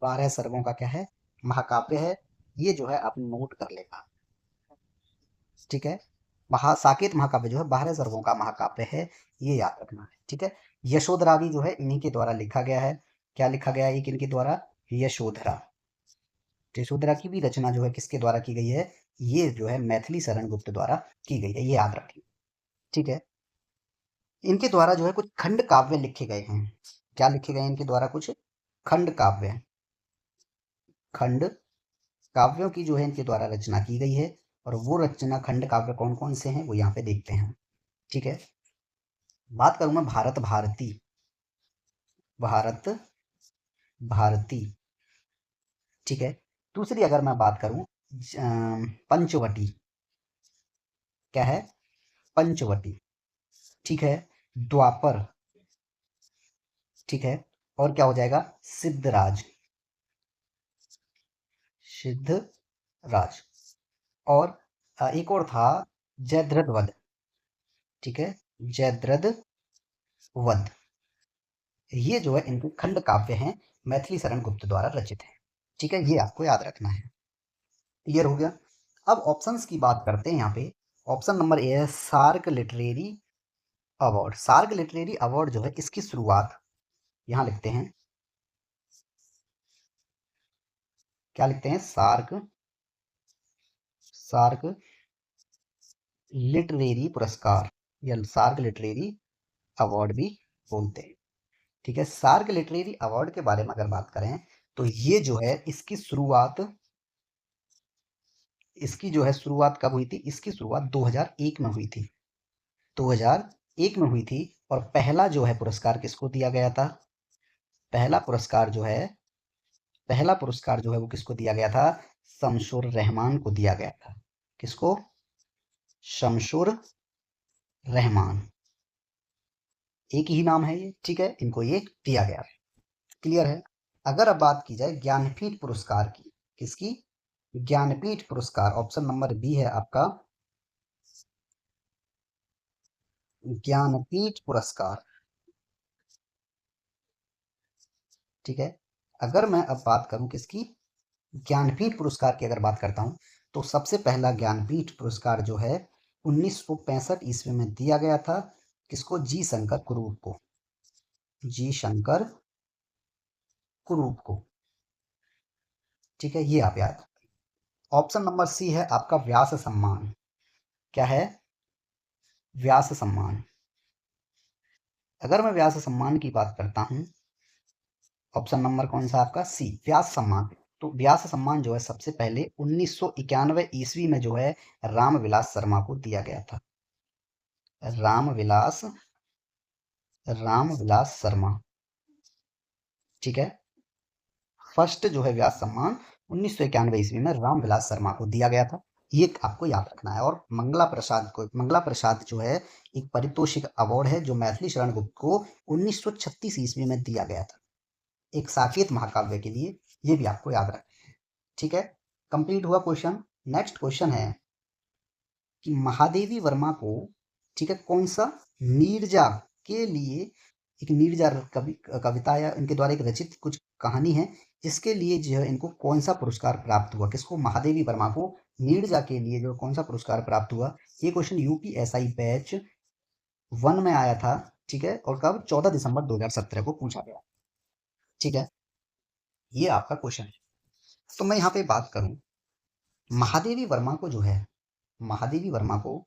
12 सर्गों का क्या है? महाकाव्य है। ये जो है आप नोट कर लेगा। ठीक है, साकेत महाकाव्य जो है 12 सर्गों का महाकाव्य है, ये याद रखना है। ठीक है, यशोधरा भी जो है इन्हीं के द्वारा लिखा गया है। क्या लिखा गया है? किनके द्वारा? यशोधरा। यशोधरा की भी रचना जो है किसके द्वारा की गई है? ये जो है मैथिली शरण गुप्त द्वारा की गई है, ये याद रखिए। ठीक है, इनके द्वारा जो है कुछ खंड काव्य लिखे गए हैं। क्या लिखे गए हैं इनके द्वारा? कुछ खंड काव्य। खंड काव्यों की जो है इनके द्वारा रचना की गई है, और वो रचना खंड काव्य कौन कौन से हैं वो यहाँ पे देखते हैं। ठीक है, बात करूं मैं भारत भारती। ठीक है, दूसरी अगर मैं बात करूं पंचवटी। क्या है? पंचवटी। ठीक है, द्वापर। ठीक है, और क्या हो जाएगा? सिद्धराज। सिद्धराज। और एक और था जयद्रथ वध। ठीक है, जयद्रथ वध। ये जो है इनके खंड काव्य हैं, मैथिली शरण गुप्त द्वारा रचित है। ठीक है, ये आपको याद रखना है। क्लियर हो गया? अब ऑप्शंस की बात करते हैं। यहाँ पे ऑप्शन नंबर ए है SAARC literary award. SAARC literary award जो है इसकी शुरुआत यहाँ लिखते हैं। क्या लिखते हैं? सार्क लिटरेरी पुरस्कार या सार्क लिटरेरी अवार्ड भी बोलते हैं। ठीक है, सार्क लिटरेरी अवार्ड के बारे में अगर बात करें तो ये जो है इसकी जो है शुरुआत कब हुई थी? इसकी शुरुआत 2001 में हुई थी। 2001 में हुई थी। और पहला जो है पुरस्कार किसको दिया गया था? पहला पुरस्कार जो है वो किसको दिया गया था? शमशुर रहमान को दिया गया था। किसको? शमशुर रहमान। एक ही नाम है ये। ठीक है, इनको ये दिया गया है। क्लियर है? अगर अब बात की जाए ज्ञानपीठ पुरस्कार की, किसकी? ज्ञानपीठ पुरस्कार। ऑप्शन नंबर बी है आपका ज्ञानपीठ पुरस्कार। ठीक है, अगर मैं अब बात करूं किसकी? ज्ञानपीठ पुरस्कार की अगर बात करता हूं तो सबसे पहला ज्ञानपीठ पुरस्कार जो है 1965 ईस्वी में दिया गया था। किसको? जी शंकर कुरूप को। जी शंकर कुरूप को। ठीक है, ये आप याद। ऑप्शन नंबर सी है आपका व्यास सम्मान। क्या है? व्यास सम्मान। अगर मैं व्यास सम्मान की बात करता हूं, ऑप्शन नंबर कौन सा आपका? सी, व्यास सम्मान। तो व्यास सम्मान जो है सबसे पहले 1991 ईस्वी में जो है रामविलास शर्मा को दिया गया था। रामविलास रामविलास शर्मा। ठीक है, फर्स्ट जो है व्यास सम्मान 1991 ईस्वी में रामविलास शर्मा को दिया गया था। ये आपको याद रखना है। और मंगला प्रसाद जो है एक पारितोषिक अवार्ड है जो मैथिली शरण गुप्त को 1936 ईस्वी में दिया गया था, एक साकेत महाकाव्य के लिए। ये भी आपको याद रखना है। ठीक है, कंप्लीट हुआ क्वेश्चन। नेक्स्ट क्वेश्चन है कि महादेवी वर्मा को, ठीक है, कौन सा नीरजा के लिए, एक नीरजा कविता या इनके द्वारा एक रचित कुछ कहानी है, जिसके लिए जो है इनको कौन सा पुरस्कार प्राप्त हुआ? किसको? महादेवी वर्मा को नीरजा के लिए जो कौन सा पुरस्कार प्राप्त हुआ? ये क्वेश्चन यूपीएसआई बैच 1 में आया था। ठीक है, और कब? 14 दिसंबर 2017 को पूछा गया। ठीक है, ये आपका क्वेश्चन है। तो मैं यहाँ पे बात करूं, महादेवी वर्मा को जो है, महादेवी वर्मा को,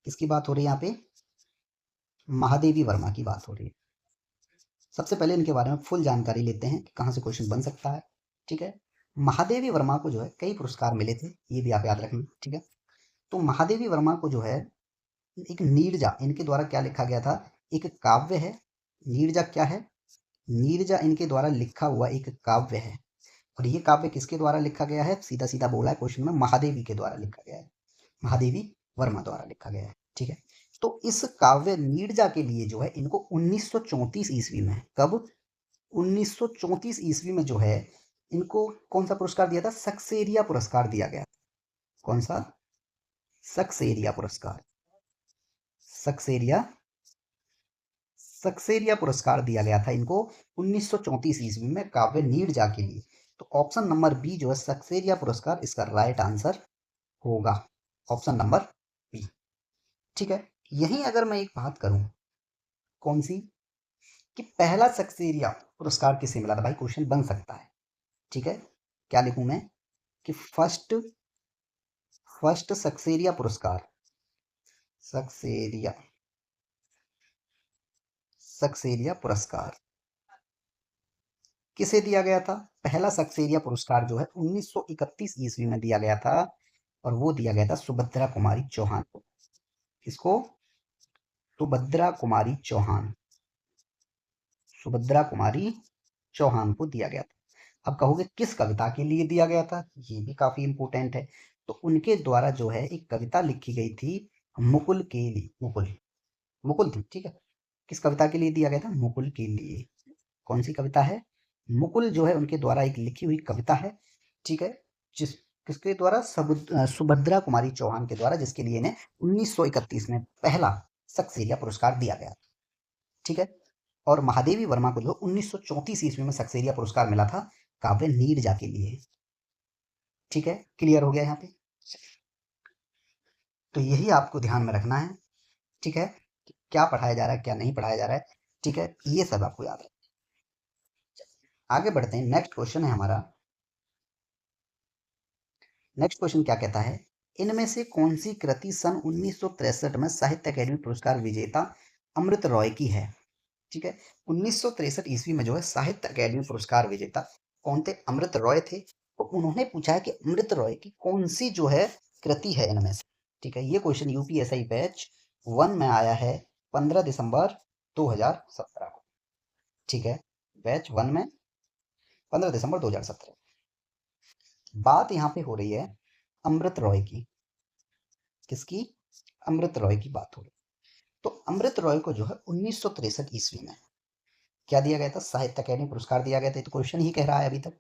किसकी बात हो रही है यहाँ पे? महादेवी वर्मा की बात हो रही है। सबसे पहले इनके बारे में फुल जानकारी लेते हैं कि कहाँ से क्वेश्चन बन सकता है। ठीक है, महादेवी वर्मा को जो है कई पुरस्कार मिले थे, ये भी आप याद रखना। ठीक है, तो महादेवी वर्मा को जो है एक नीरजा, इनके द्वारा क्या लिखा गया था? एक काव्य है। नीरजा क्या है? नीरजा इनके द्वारा लिखा हुआ एक काव्य है। और ये काव्य किसके द्वारा लिखा गया है? सीधा सीधा बोला है क्वेश्चन में, महादेवी के द्वारा लिखा गया है, महादेवी वर्मा द्वारा लिखा गया है। ठीक है, तो इस काव्य नीरजा के लिए जो है इनको 1934 ईस्वी में, कब? 1934 ईस्वी में जो है इनको कौन सा पुरस्कार दिया था? सक्सेरिया पुरस्कार दिया गया। कौन सा? सक्सेरिया पुरस्कार। सक्सेरिया, सक्सेरिया पुरस्कार दिया गया था इनको 1934 ईस्वी में काव्य नीरजा के लिए। तो ऑप्शन नंबर बी जो है सक्सेरिया पुरस्कार, इसका राइट आंसर होगा, ऑप्शन नंबर बी। ठीक है, यहीं अगर मैं एक बात करूं, कौन सी? कि पहला सक्सेरिया पुरस्कार किसे मिला था? भाई क्वेश्चन बन सकता है। ठीक है, क्या लिखूं मैं? कि फर्स्ट, फर्स्ट सक्सेरिया पुरस्कार, सक्सेरिया, सक्सेरिया पुरस्कार किसे दिया गया था? पहला सक्सेरिया पुरस्कार जो है 1931 ईस्वी में दिया गया था, और वो दिया गया था सुभद्रा कुमारी चौहान को। किसको? सुभद्रा कुमारी चौहान, सुभद्रा कुमारी चौहान को दिया गया था। अब कहोगे किस कविता के लिए दिया गया था? ये भी काफी इंपोर्टेंट है। तो उनके द्वारा जो है एक कविता लिखी गई थी, मुकुल के लिए, मुकुल, मुकुल थी। ठीक है, किस कविता के लिए दिया गया था? मुकुल के लिए। कौन सी कविता है? मुकुल जो है उनके द्वारा एक लिखी हुई कविता है। ठीक है, जिस, किसके द्वारा? सुभद्रा कुमारी चौहान के द्वारा, जिसके लिए इन्हें 1931 में पहला सक्सेरिया पुरस्कार दिया गया। ठीक है, और महादेवी वर्मा को जो 1934 ईस्वी में सक्सेरिया पुरस्कार मिला था काव्य नीरजा के लिए। ठीक है, क्लियर हो गया यहाँ पे? तो यही आपको ध्यान में रखना है। ठीक है, क्या पढ़ाया जा रहा है, क्या नहीं पढ़ाया जा रहा है। ठीक है, ये सब आपको याद है। आगे बढ़ते हैं, नेक्स्ट क्वेश्चन है हमारा। नेक्स्ट क्वेश्चन क्या कहता है? इनमें से कौन सी कृति सन 1963 में साहित्य अकेडमी पुरस्कार विजेता अमृत रॉय की है? ठीक है, 1963 ईस्वी में जो है साहित्य अकेडमी पुरस्कार विजेता कौन थे? अमृत रॉय थे। तो उन्होंने पूछा है कि अमृत रॉय की कौन सी जो है कृति है इनमें से। ठीक है, ये क्वेश्चन यूपीएसआई बैच 1 में आया है 15 दिसंबर 2017 को। ठीक है, बैच 1 में 15 दिसंबर 2017। बात यहाँ पे हो रही है अमृत रॉय की। किसकी? अमृत रॉय की बात हो रही है। तो अमृत रॉय को जो है 1963 ईस्वी में क्या दिया गया था? साहित्य अकेडमी पुरस्कार दिया गया था। तो क्वेश्चन ही कह रहा है अभी तक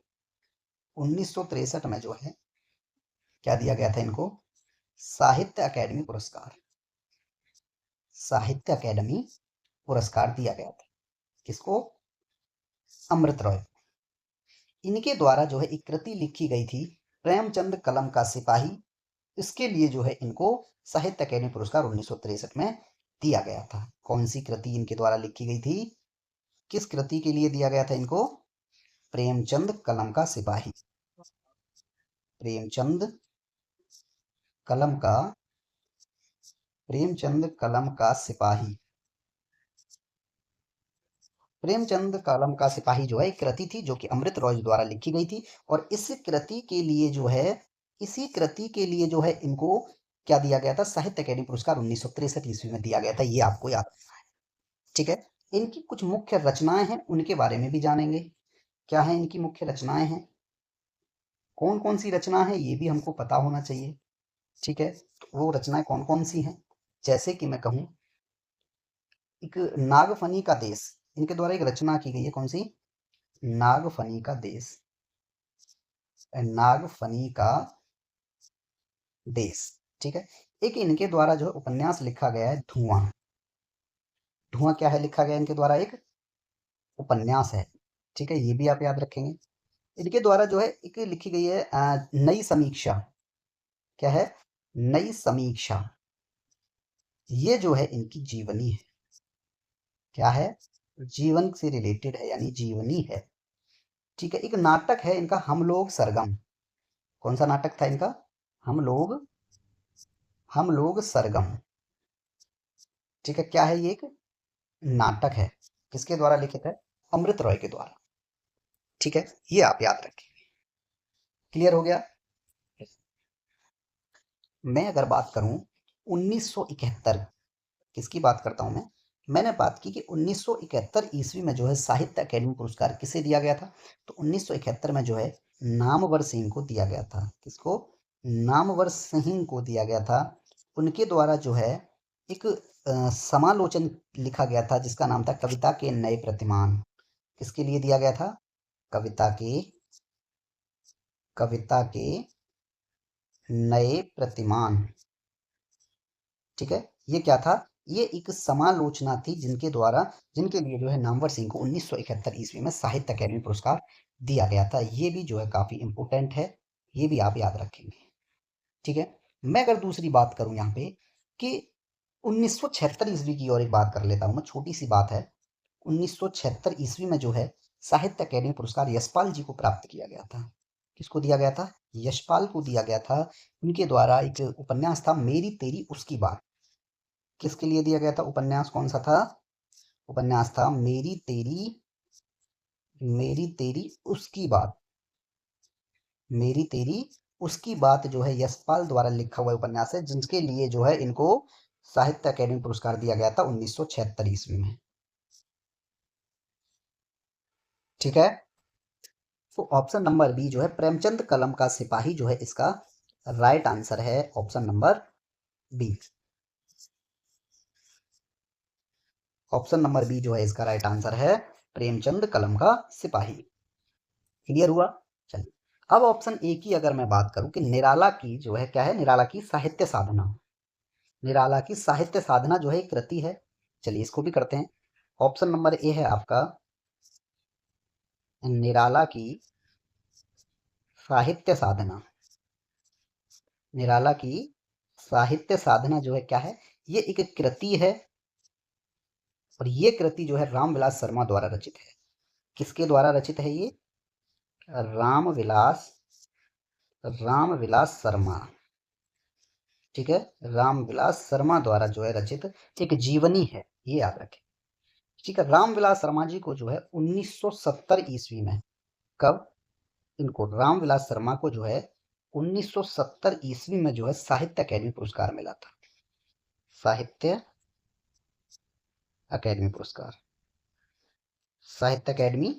1963 में जो है क्या दिया गया था इनको? साहित्य अकेडमी पुरस्कार, साहित्य अकेडमी पुरस्कार दिया गया था। किसको? अमृत रॉय। इनके द्वारा जो है एक कृति लिखी गई थी, प्रेमचंद कलम का सिपाही। इसके लिए जो है इनको साहित्य अकेडमी पुरस्कार 1963 में दिया गया था। कौन सी कृति इनके द्वारा लिखी गई थी? किस कृति के लिए दिया गया था इनको? प्रेमचंद कलम का सिपाही, प्रेमचंद कलम का, प्रेमचंद कलम का सिपाही। प्रेमचंद कलम का सिपाही जो है एक कृति थी जो कि अमृत रॉय द्वारा लिखी गई थी। और इस कृति के लिए जो है, इसी कृति के लिए जो है इनको क्या दिया गया था? साहित्य अकेडमी पुरस्कार 1963 ईस्वी में दिया गया था। ये आपको याद रखना है। ठीक है, इनकी कुछ मुख्य रचनाएं हैं, उनके बारे में भी जानेंगे। क्या है इनकी मुख्य रचनाएं हैं? कौन कौन सी रचना है ये भी हमको पता होना चाहिए। ठीक है, तो वो रचनाएं कौन कौन सी हैं? जैसे कि मैं कहूँ, एक नागफनी का देश, इनके द्वारा एक रचना की गई है। कौन सी? नागफनी का देश, नागफनी का देश। ठीक है, एक इनके द्वारा जो है उपन्यास लिखा गया है धुआं। धुआं क्या है लिखा गया इनके द्वारा? एक उपन्यास है। ठीक है, ये भी आप याद रखेंगे। इनके द्वारा जो है एक लिखी गई है नई समीक्षा। क्या है? नई समीक्षा। ये जो है इनकी जीवनी है। क्या है, जीवन से रिलेटेड है यानी जीवनी है। ठीक है, एक नाटक है इनका हम लोग सरगम। कौन सा नाटक था इनका, हम लोग, हम लोग सरगम। ठीक है, क्या है ये, एक नाटक है। किसके द्वारा लिखित है, अमृत रॉय के द्वारा। ठीक है, ये आप याद रखें। क्लियर हो गया। मैं अगर बात करूं 1971, किसकी बात करता हूं मैं, मैंने बात की कि 1971 ईस्वी में जो है साहित्य अकेडमी पुरस्कार किसे दिया गया था, तो 1971 में जो है नामवर सिंह को दिया गया था। किसको, नामवर सिंह को दिया गया था। उनके द्वारा जो है एक समालोचन लिखा गया था जिसका नाम था कविता के नए प्रतिमान। किसके लिए दिया गया था, कविता के, कविता के नए प्रतिमान। ठीक है, ये क्या था, ये एक समालोचना थी जिनके द्वारा, जिनके लिए जो है नामवर सिंह को 1971 ईस्वी में साहित्य अकेडमी पुरस्कार दिया गया था। ये भी जो है काफी इंपोर्टेंट है, ये भी आप याद रखेंगे। ठीक है, मैं अगर दूसरी बात करूं यहाँ पे कि 1976 ईस्वी की और एक बात कर लेता हूं मैं, छोटी सी बात है। 1976 ईस्वी में जो है साहित्य अकेडमी पुरस्कार यशपाल जी को प्राप्त किया गया था। किसको दिया गया था, यशपाल को दिया गया था। उनके द्वारा एक उपन्यास था मेरी तेरी उसकी बात। किसके लिए दिया गया था उपन्यास, कौन सा था, उपन्यास था मेरी तेरी, मेरी तेरी उसकी बात। मेरी तेरी उसकी बात जो है यशपाल द्वारा लिखा हुआ उपन्यास है, जिसके लिए जो है इनको साहित्य अकेडमी पुरस्कार दिया गया था 1976 ईस्वी में। ठीक है, तो ऑप्शन नंबर बी जो है प्रेमचंद कलम का सिपाही जो है इसका राइट आंसर है, option number B. Option number B जो है इसका राइट आंसर है, प्रेमचंद कलम का सिपाही। क्लियर हुआ। चलिए, अब ऑप्शन ए की अगर मैं बात करूं कि निराला की जो है क्या है, निराला की साहित्य साधना। निराला की साहित्य साधना जो है एक कृति है। चलिए इसको भी करते हैं। ऑप्शन नंबर ए है आपका निराला की साहित्य साधना। निराला की साहित्य साधना जो है क्या है, ये एक कृति है और ये कृति जो है रामविलास शर्मा द्वारा रचित है। किसके द्वारा रचित है ये, रामविलास, रामविलास शर्मा। ठीक है, रामविलास शर्मा द्वारा जो है रचित एक जीवनी है, ये याद रखें। ठीक है, रामविलास शर्मा जी को जो है 1970 ईस्वी में, कब, इनको रामविलास शर्मा को जो है 1970 ईस्वी में जो है साहित्य अकेडमी पुरस्कार मिला था। साहित्य अकेडमी पुरस्कार, साहित्य अकेडमी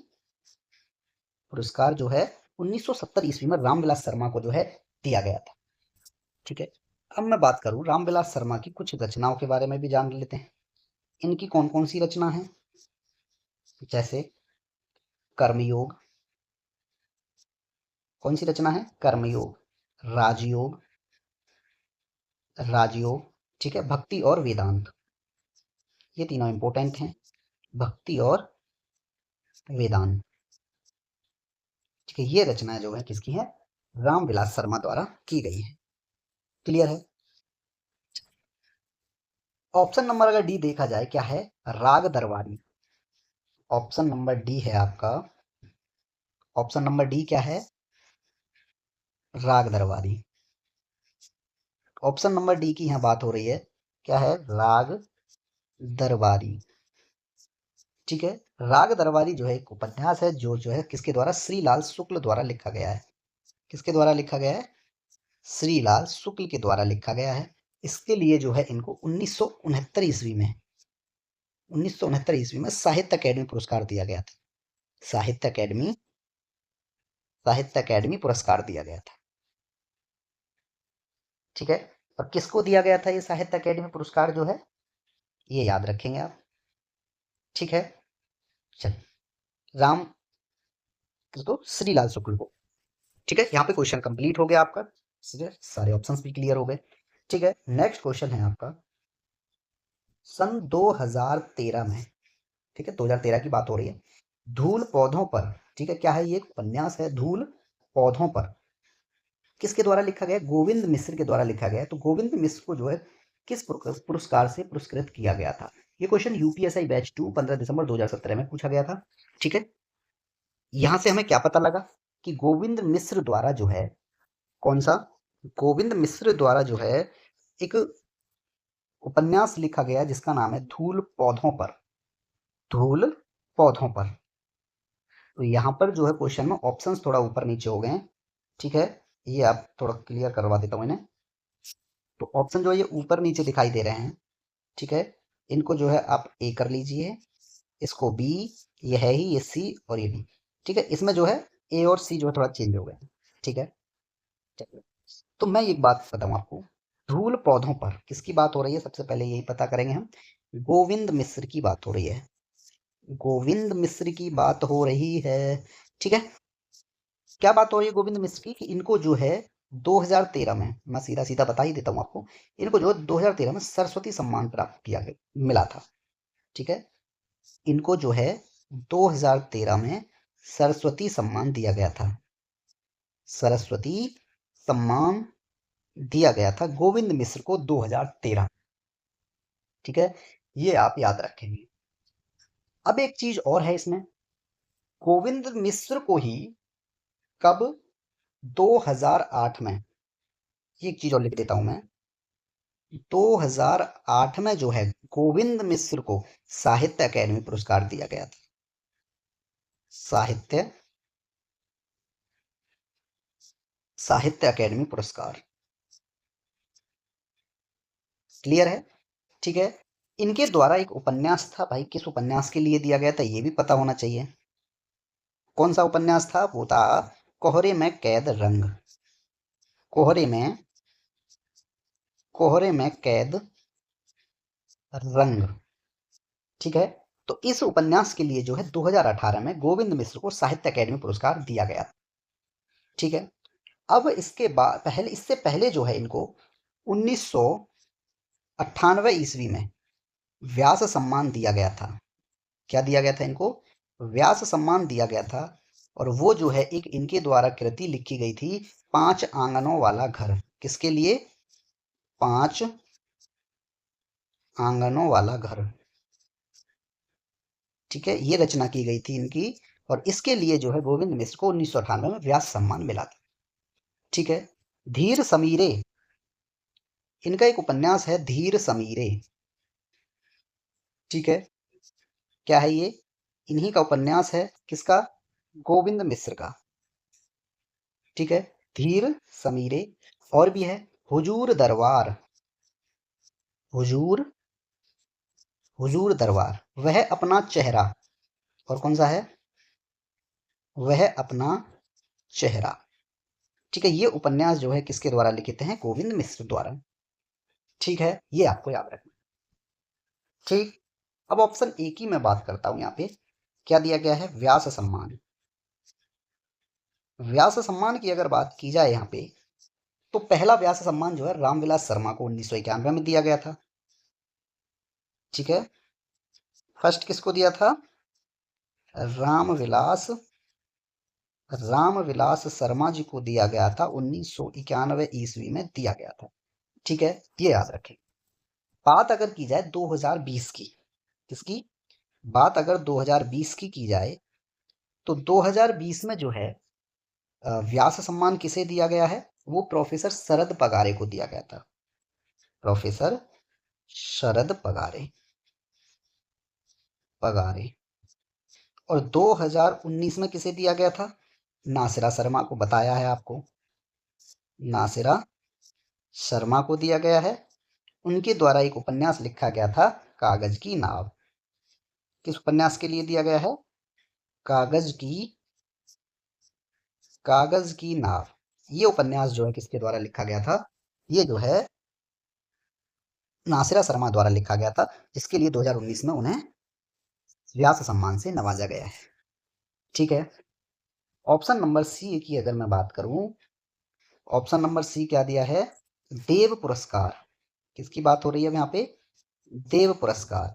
पुरस्कार जो है 1970 ईस्वी में रामविलास शर्मा को जो है दिया गया था। ठीक है, अब मैं बात करूं रामविलास शर्मा की कुछ रचनाओं के बारे में भी जान लेते हैं। इनकी कौन कौन सी रचना है, जैसे कर्मयोग। कौन सी रचना है, कर्मयोग, राजयोग, राजयोग। ठीक है, भक्ति और वेदांत, ये तीनों इंपॉर्टेंट हैं, भक्ति और वेदांत। ठीक है, ये रचनाएं जो है किसकी है, रामविलास शर्मा द्वारा की गई है। क्लियर है। ऑप्शन नंबर अगर डी देखा जाए क्या है, राग दरबारी। ऑप्शन नंबर डी है आपका, ऑप्शन नंबर डी क्या है, राग दरबारी। ऑप्शन नंबर डी की यहाँ बात हो रही है, क्या है, राग दरबारी। ठीक है, राग दरबारी जो है एक उपन्यास है जो है किसके द्वारा, श्रीलाल शुक्ल द्वारा लिखा गया है। किसके द्वारा लिखा गया है, श्रीलाल शुक्ल के द्वारा लिखा गया है। इसके लिए जो है इनको 1969 ईस्वी में, 1969 ईस्वी में साहित्य अकेडमी पुरस्कार दिया गया था। साहित्य अकेडमी, साहित्य अकेडमी पुरस्कार दिया गया था। ठीक है, और किसको दिया गया था ये साहित्य अकेडमी पुरस्कार जो है, ये याद रखेंगे आप। ठीक है, चलिए, राम, किसको, श्रीलाल शुक्ल को। ठीक है, यहाँ पे क्वेश्चन कंप्लीट हो गया आपका, सारे ऑप्शंस भी क्लियर हो गए। ठीक है, नेक्स्ट क्वेश्चन है आपका, सन 2013 में, ठीक है 2013 की बात हो रही है, धूल पौधों पर। ठीक है, क्या है ये, एक उपन्यास है धूल पौधों पर। किसके द्वारा लिखा गया, गोविंद मिश्र के द्वारा लिखा गया है। तो गोविंद मिश्र को जो है किस पुरस्कार से पुरस्कृत किया गया था, ये क्वेश्चन यूपीएसआई बैच 2 15 दिसंबर 2017 में पूछा गया था। ठीक है, यहां से हमें क्या पता लगा कि गोविंद मिश्र द्वारा जो है, कौन सा, गोविंद मिश्र द्वारा जो है एक उपन्यास लिखा गया जिसका नाम है धूल पौधों पर। धूल पौधों पर। तो यहाँ पर जो है क्वेश्चन में ऑप्शंस थोड़ा ऊपर नीचे हो गए हैं। ठीक है, ये आप थोड़ा क्लियर करवा देता हूँ इन्हें। तो ऑप्शन जो है ये ऊपर नीचे दिखाई दे रहे हैं। ठीक है, इनको जो है आप ए कर लीजिए, इसको बी, ये है ही, ये सी और ये डी। ठीक है, इसमें जो है ए और सी जो है थोड़ा चेंज हो गए हैं। ठीक है, चलिए। तो मैं एक बात बताऊं आपको, धूल पौधों पर किसकी बात हो रही है, सबसे पहले यही पता करेंगे हम। गोविंद मिश्र की बात हो रही है। गोविंद मिश्र की बात हो रही है। ठीक है, क्या बात हो रही है गोविंद मिश्र की, कि इनको जो है 2013 में, मैं सीधा सीधा बता ही देता हूँ आपको, इनको जो है 2013 में सरस्वती सम्मान प्राप्त किया गया, मिला था। ठीक है, इनको जो है 2013 में सरस्वती सम्मान दिया गया था। सरस्वती सम्मान दिया गया था गोविंद मिश्र को 2013। ठीक है, ये आप याद रखेंगे। अब एक चीज और है इसमें, गोविंद मिश्र को ही कब, 2008 में, ये एक चीज और लिख देता हूं मैं, 2008 में जो है गोविंद मिश्र को साहित्य अकादमी पुरस्कार दिया गया था। साहित्य साहित्य अकादमी पुरस्कार। क्लियर है? ठीक है, इनके द्वारा एक उपन्यास था भाई, किस उपन्यास के लिए दिया गया था ये भी पता होना चाहिए। कौन सा उपन्यास था? वो था कोहरे में कैद रंग। कोहरे में कोहरे में कैद रंग। ठीक है, तो इस उपन्यास के लिए जो है 2018 में गोविंद मिश्र को साहित्य अकादमी पुरस्कार दिया गया। ठीक है, अब इसके बाद पहले, इससे पहले जो है इनको 1998 ईस्वी में व्यास सम्मान दिया गया था। क्या दिया गया था इनको? व्यास सम्मान दिया गया था। और वो जो है एक इनके द्वारा कृति लिखी गई थी, 5 आंगनों वाला घर। किसके लिए? 5 आंगनों वाला घर। ठीक है, ये रचना की गई थी इनकी, और इसके लिए जो है गोविंद मिश्र को 1998 में व्यास सम्मान मिला था। ठीक है, धीर समीरे, इनका एक उपन्यास है धीर समीरे। ठीक है, क्या है ये? इन्हीं का उपन्यास है, किसका? गोविंद मिश्र का। ठीक है, धीर समीरे। और भी है हुजूर दरबार। हुजूर हुजूर दरबार, वह अपना चेहरा। और कौन सा है? वह अपना चेहरा। ठीक है, ये उपन्यास जो है किसके द्वारा लिखित हैं? गोविंद मिश्र द्वारा। ठीक है, ये आपको याद रखना। ठीक, अब ऑप्शन ए की मैं बात करता हूं। यहाँ पे क्या दिया गया है? व्यास सम्मान। व्यास सम्मान की अगर बात की जाए यहाँ पे, तो पहला व्यास सम्मान जो है रामविलास शर्मा को 1991 में दिया गया था। ठीक है, फर्स्ट किसको दिया था? रामविलास रामविलास शर्मा जी को दिया गया था, 1991 ईस्वी में दिया गया था। ठीक है, ये याद रखें। बात अगर की जाए 2020 की, किसकी बात अगर 2020 की जाए, तो 2020 में जो है व्यास सम्मान किसे दिया गया है? वो प्रोफेसर शरद पगारे को दिया गया था। प्रोफेसर शरद पगारे पगारे। और 2019 में किसे दिया गया था? नासिरा शर्मा को, बताया है आपको, नासिरा शर्मा को दिया गया है। उनके द्वारा एक उपन्यास लिखा गया था, कागज की नाव। किस उपन्यास के लिए दिया गया है? कागज की कागज की नाव। ये उपन्यास जो है किसके द्वारा लिखा गया था? ये जो है नासिरा शर्मा द्वारा लिखा गया था, जिसके लिए 2019 में उन्हें व्यास सम्मान से नवाजा गया है। ठीक है, ऑप्शन नंबर सी की अगर मैं बात करूं, ऑप्शन नंबर सी क्या दिया है? देव पुरस्कार। किसकी बात हो रही है यहाँ पे? देव पुरस्कार।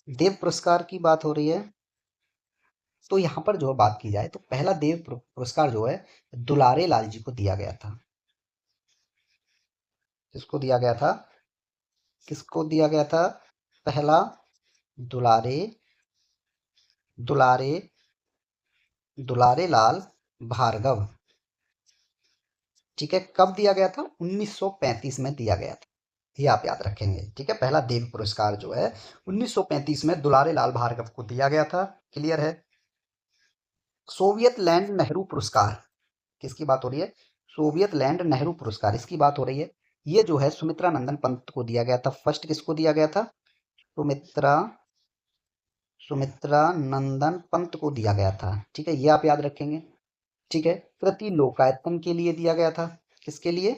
देव पुरस्कार की बात हो रही है। तो यहाँ पर जो बात की जाए, तो पहला देव पुरस्कार जो है दुलारे लाल जी को दिया गया था। किसको दिया गया था? किसको दिया गया था? पहला दुलारे दुलारे दुलारे लाल भार्गव, ठीक है, कब दिया गया था? 1935 में दिया गया था, ये आप याद रखेंगे, ठीक है। पहला देव पुरस्कार जो है 1935 में दुलारे लाल भार्गव को दिया गया था। क्लियर है। सोवियत लैंड नेहरू पुरस्कार, किसकी बात हो रही है? सोवियत लैंड नेहरू पुरस्कार, इसकी बात हो रही है। ये जो है सुमित्रा नंदन पंत को दिया गया था। फर्स्ट किसको दिया गया था? सुमित्रा सुमित्रा नंदन पंत को दिया गया था, ठीक है, ये आप याद रखेंगे, ठीक है। कृति लोकायतन के लिए दिया गया था। किसके लिए?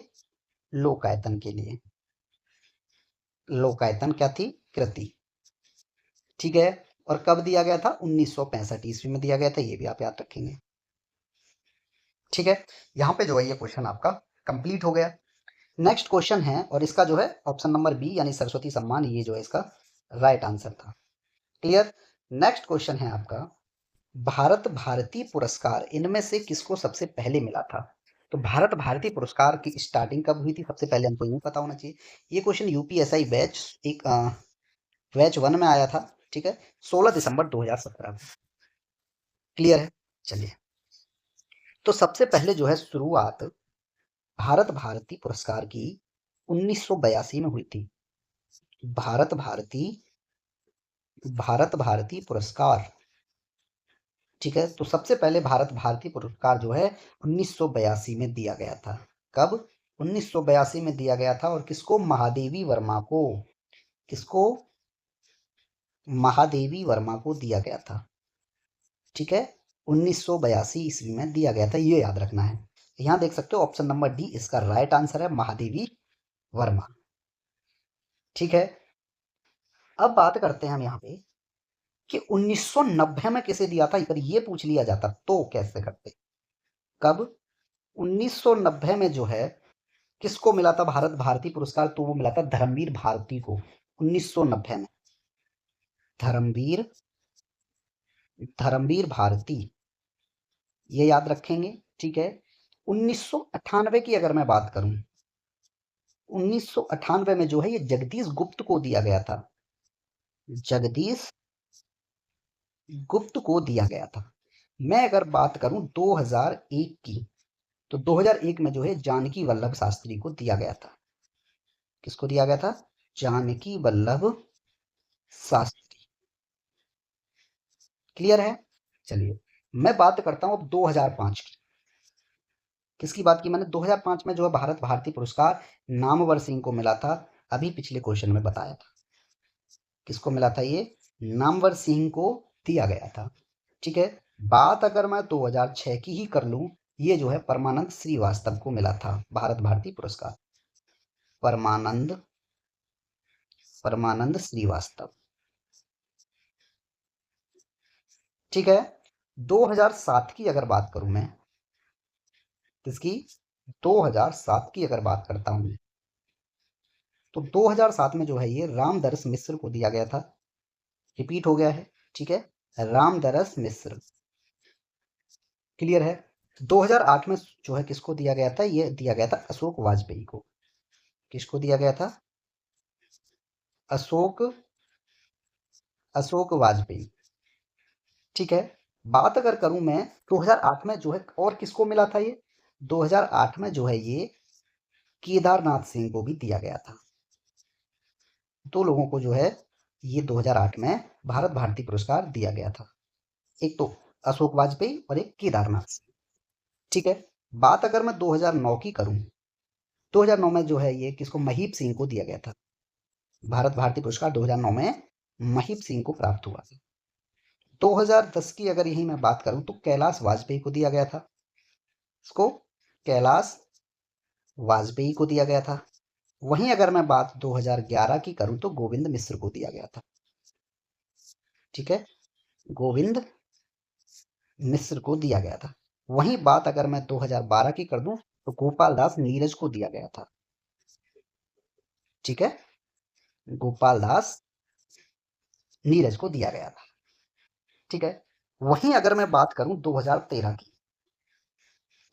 लोकायतन के लिए। लोकायतन क्या थी? कृति, ठीक है। और कब दिया गया था? 1965 ईस्वी में दिया गया था, ये भी आप याद रखेंगे, ठीक है। यहाँ पे जो है ये क्वेश्चन आपका कंप्लीट हो गया। नेक्स्ट क्वेश्चन है, और इसका जो है ऑप्शन नंबर बी यानी सरस्वती सम्मान, ये जो है इसका राइट आंसर था। क्लियर। नेक्स्ट क्वेश्चन है आपका, भारत भारती पुरस्कार इनमें से किसको सबसे पहले मिला था? तो भारत भारती पुरस्कार की स्टार्टिंग कब हुई थी? सबसे पहले हमको यूं पता होना चाहिए। ये क्वेश्चन यूपीएसआई बैच एक बैच 1 में आया था, ठीक है, 16 दिसंबर 2017 में। क्लियर है। चलिए, तो सबसे पहले जो है शुरुआत भारत भारती पुरस्कार की 1982 में हुई थी। भारत भारती पुरस्कार, ठीक है, तो सबसे पहले भारत भारती पुरस्कार जो है 1982 में दिया गया था। कब? 1982 में दिया गया था। और किसको? महादेवी वर्मा को। किसको? महादेवी वर्मा को दिया गया था, ठीक है, 1982 ईस्वी में दिया गया था, ये याद रखना है। यहाँ देख सकते हो ऑप्शन नंबर डी इसका राइट आंसर है, महादेवी वर्मा, ठीक है। अब बात करते हैं हम यहाँ पे कि 1990 में किसे दिया था। अगर ये पूछ लिया जाता तो कैसे करते? कब? 1990 में जो है किसको मिला था भारत भारती पुरस्कार? तो वो मिला था धर्मवीर भारती को 1990 में। धर्मवीर धर्मवीर भारती, ये याद रखेंगे, ठीक है। 1998 की अगर मैं बात करूं, 1998 में जो है ये जगदीश गुप्त को दिया गया था। जगदीश गुप्त को दिया गया था। मैं अगर बात करूं 2001 की, तो 2001 में जो है जानकी वल्लभ शास्त्री को दिया गया था। किसको दिया गया था? जानकी वल्लभ शास्त्री। क्लियर है। चलिए, मैं बात करता हूं अब 2005 की। किसकी बात की मैंने? 2005 में जो है भारत भारती पुरस्कार नामवर सिंह को मिला था। अभी पिछले क्वेश्चन में बताया था किसको मिला था, ये नामवर सिंह को दिया गया था, ठीक है। बात अगर मैं 2006 की ही कर लूं, ये जो है परमानंद श्रीवास्तव को मिला था भारत भारती पुरस्कार। परमानंद परमानंद श्रीवास्तव, ठीक है। 2007 की अगर बात करूं मैं, किसकी? 2007 की अगर बात करता हूं मैं, तो 2007 में जो है ये रामदरस मिश्र को दिया गया था। रिपीट हो गया है, ठीक है, रामदरस मिश्र। क्लियर है। 2008 में जो है किसको दिया गया था? ये दिया गया था अशोक वाजपेयी को। किसको दिया गया था? अशोक अशोक वाजपेयी, ठीक है। बात अगर करूं मैं 2008 में जो है और किसको मिला था ये, 2008 में जो है ये केदारनाथ सिंह को भी दिया गया था। दो लोगों को जो है ये 2008 में भारत भारती पुरस्कार दिया गया था। एक तो अशोक वाजपेयी और एक केदारनाथ सिंह, ठीक है। बात अगर मैं 2009 की करूं, 2009 में जो है ये किसको? महीप सिंह को दिया गया था। भारत भारती पुरस्कार 2009 में महीप सिंह को प्राप्त हुआ था। 2010 की अगर यही मैं बात करूं तो कैलाश वाजपेयी को दिया गया था। इसको कैलाश वाजपेयी को दिया गया था। वहीं अगर मैं बात 2011 की करूं तो गोविंद मिश्र को दिया गया था, ठीक है, गोविंद मिश्र को दिया गया था। वहीं बात अगर मैं 2012 की कर दूं तो गोपाल दास नीरज को दिया गया था, ठीक है, गोपाल दास नीरज को दिया गया था, ठीक है। वहीं अगर मैं बात करूं 2013 की,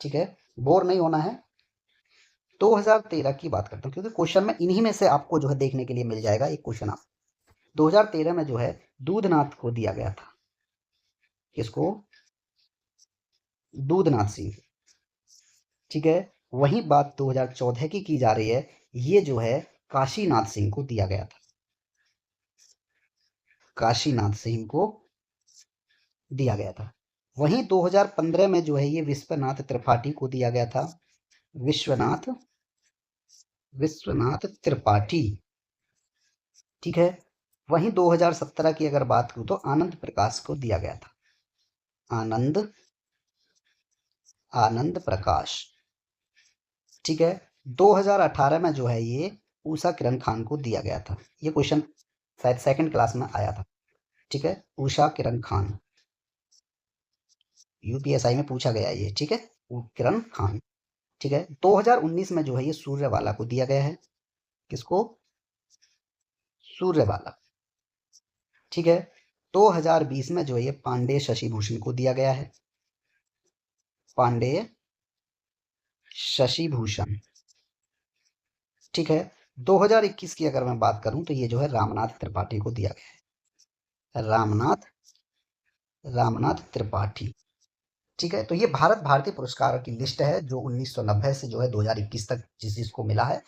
ठीक है, बोर नहीं होना है, 2013 की बात करता हूं क्योंकि क्वेश्चन में इन्हीं में से आपको जो है देखने के लिए मिल जाएगा एक क्वेश्चन। आप 2013 में जो है दूधनाथ को दिया गया था। किसको? दूधनाथ सिंह। ठीक है। वही बात 2014 की जा रही है, ये जो है काशीनाथ सिंह को दिया गया था। काशीनाथ सिंह को दिया गया था। वहीं 2015 में जो है ये विश्वनाथ त्रिपाठी को दिया गया था। विश्वनाथ विश्वनाथ त्रिपाठी। ठीक है। वहीं 2017 की अगर बात करूं तो आनंद प्रकाश को दिया गया था। आनंद आनंद प्रकाश। ठीक है। 2018 में जो है ये उषा किरण खान को दिया गया था। ये क्वेश्चन शायद सेकंड क्लास में आया था। ठीक है। उषा किरण खान, यूपीएसआई में पूछा गया ये। ठीक है। किरण खान। ठीक है। 2019 में जो है ये सूर्यवाला को दिया गया है। किसको? सूर्यवाला। ठीक है। 2020 में जो है ये पांडे शशि भूषण को दिया गया है। पांडे शशि भूषण। ठीक है। 2021 की अगर मैं बात करूं तो ये जो है रामनाथ त्रिपाठी को दिया गया है। रामनाथ त्रिपाठी। ठीक है। तो ये भारत भारती पुरस्कार की लिस्ट है जो 1990 से जो है 2021 तक जिस जिसको मिला है।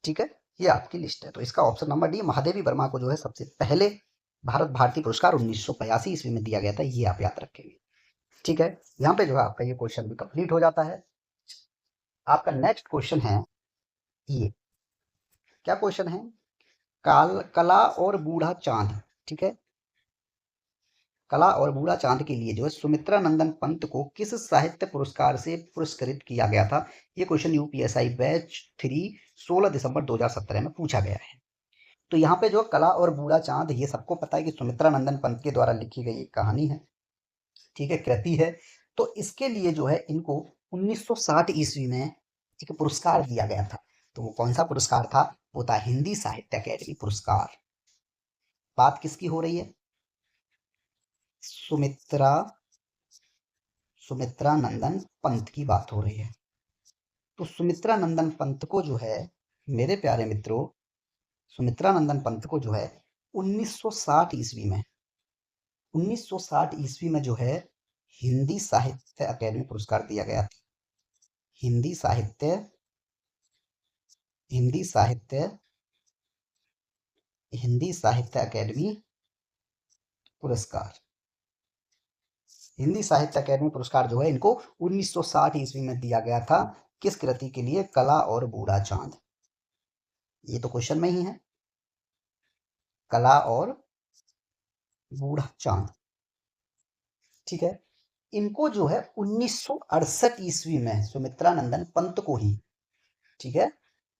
ठीक है। ये आपकी लिस्ट है। तो इसका option number D, Mahadevi Verma को जो है सबसे पहले भारत भारती पुरस्कार 1985 ईस्वी में दिया गया था, ये आप याद रखेंगे। ठीक है। यहाँ पे जो है आपका ये क्वेश्चन भी कंप्लीट हो जाता है। आपका नेक्स्ट क्वेश्चन है ये। क्या क्वेश्चन है? कला और बूढ़ा चांद। ठीक है। कला और बूढ़ा चांद के लिए जो है सुमित्रा नंदन पंत को किस साहित्य पुरस्कार से पुरस्कृत किया गया था? ये क्वेश्चन यूपीएसआई बैच 3 16 दिसंबर 2017 में पूछा गया है। तो यहाँ पे जो कला और बूढ़ा चांद, ये सबको पता है कि सुमित्रा नंदन पंत के द्वारा लिखी गई एक कहानी है। ठीक है, कृति है। तो इसके लिए जो है इनको 1960 ईस्वी में एक पुरस्कार दिया गया था। तो वो कौन सा पुरस्कार था? वो था हिंदी साहित्य अकेडमी पुरस्कार। बात किसकी हो रही है? सुमित्रा सुमित्रा नंदन पंत की बात हो रही है। तो सुमित्रा नंदन पंत को जो है, मेरे प्यारे मित्रों, सुमित्रा नंदन पंत को जो है 1960 ईस्वी में 1960 ईस्वी में जो है हिंदी साहित्य अकेडमी पुरस्कार दिया गया था। हिंदी साहित्य हिंदी साहित्य हिंदी साहित्य अकेडमी पुरस्कार। हिंदी साहित्य अकेडमी पुरस्कार जो है इनको 1960 ईस्वी में दिया गया था। किस कृति के लिए? कला और बूढ़ा चांद। ये तो क्वेश्चन में ही है, कला और बूढ़ा चांद। ठीक है। इनको जो है 1968 ईस्वी में सुमित्रा नंदन पंत को ही, ठीक है,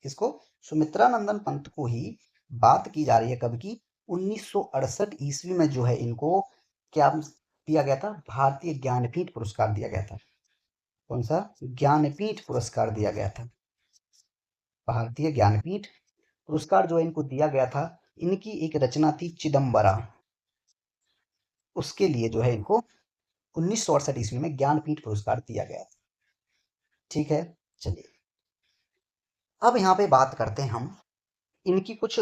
इसको सुमित्रा नंदन पंत को ही बात की जा रही है कब की? 1968 ईस्वी में जो है इनको क्या दिया गया था? भारतीय ज्ञानपीठ पुरस्कार दिया गया था। कौन सा? ज्ञानपीठ पुरस्कार दिया गया था। भारतीय ज्ञानपीठ पुरस्कार जो इनको दिया गया था, इनकी एक रचना थी चिदम्बरा, उसके लिए जो है इनको 1968 ईस्वी में ज्ञानपीठ पुरस्कार दिया गया था। ठीक है। चलिए अब यहाँ पे बात करते हैं हम इनकी कुछ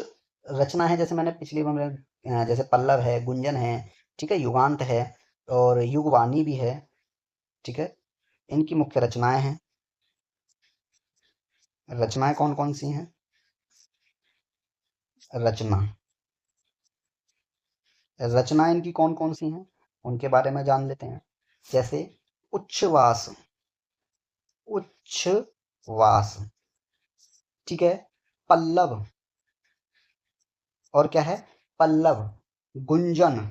रचना है। जैसे मैंने पिछली बार जैसे पल्लव है, गुंजन है, ठीक है, युगांत है और युगवाणी भी है। ठीक है। इनकी मुख्य रचनाएं हैं। रचनाएं कौन कौन सी हैं? रचना रचना इनकी कौन कौन सी हैं उनके बारे में जान लेते हैं। जैसे उच्छ्वास। उच्छ्वास। ठीक है। पल्लव। और क्या है? पल्लव। गुंजन।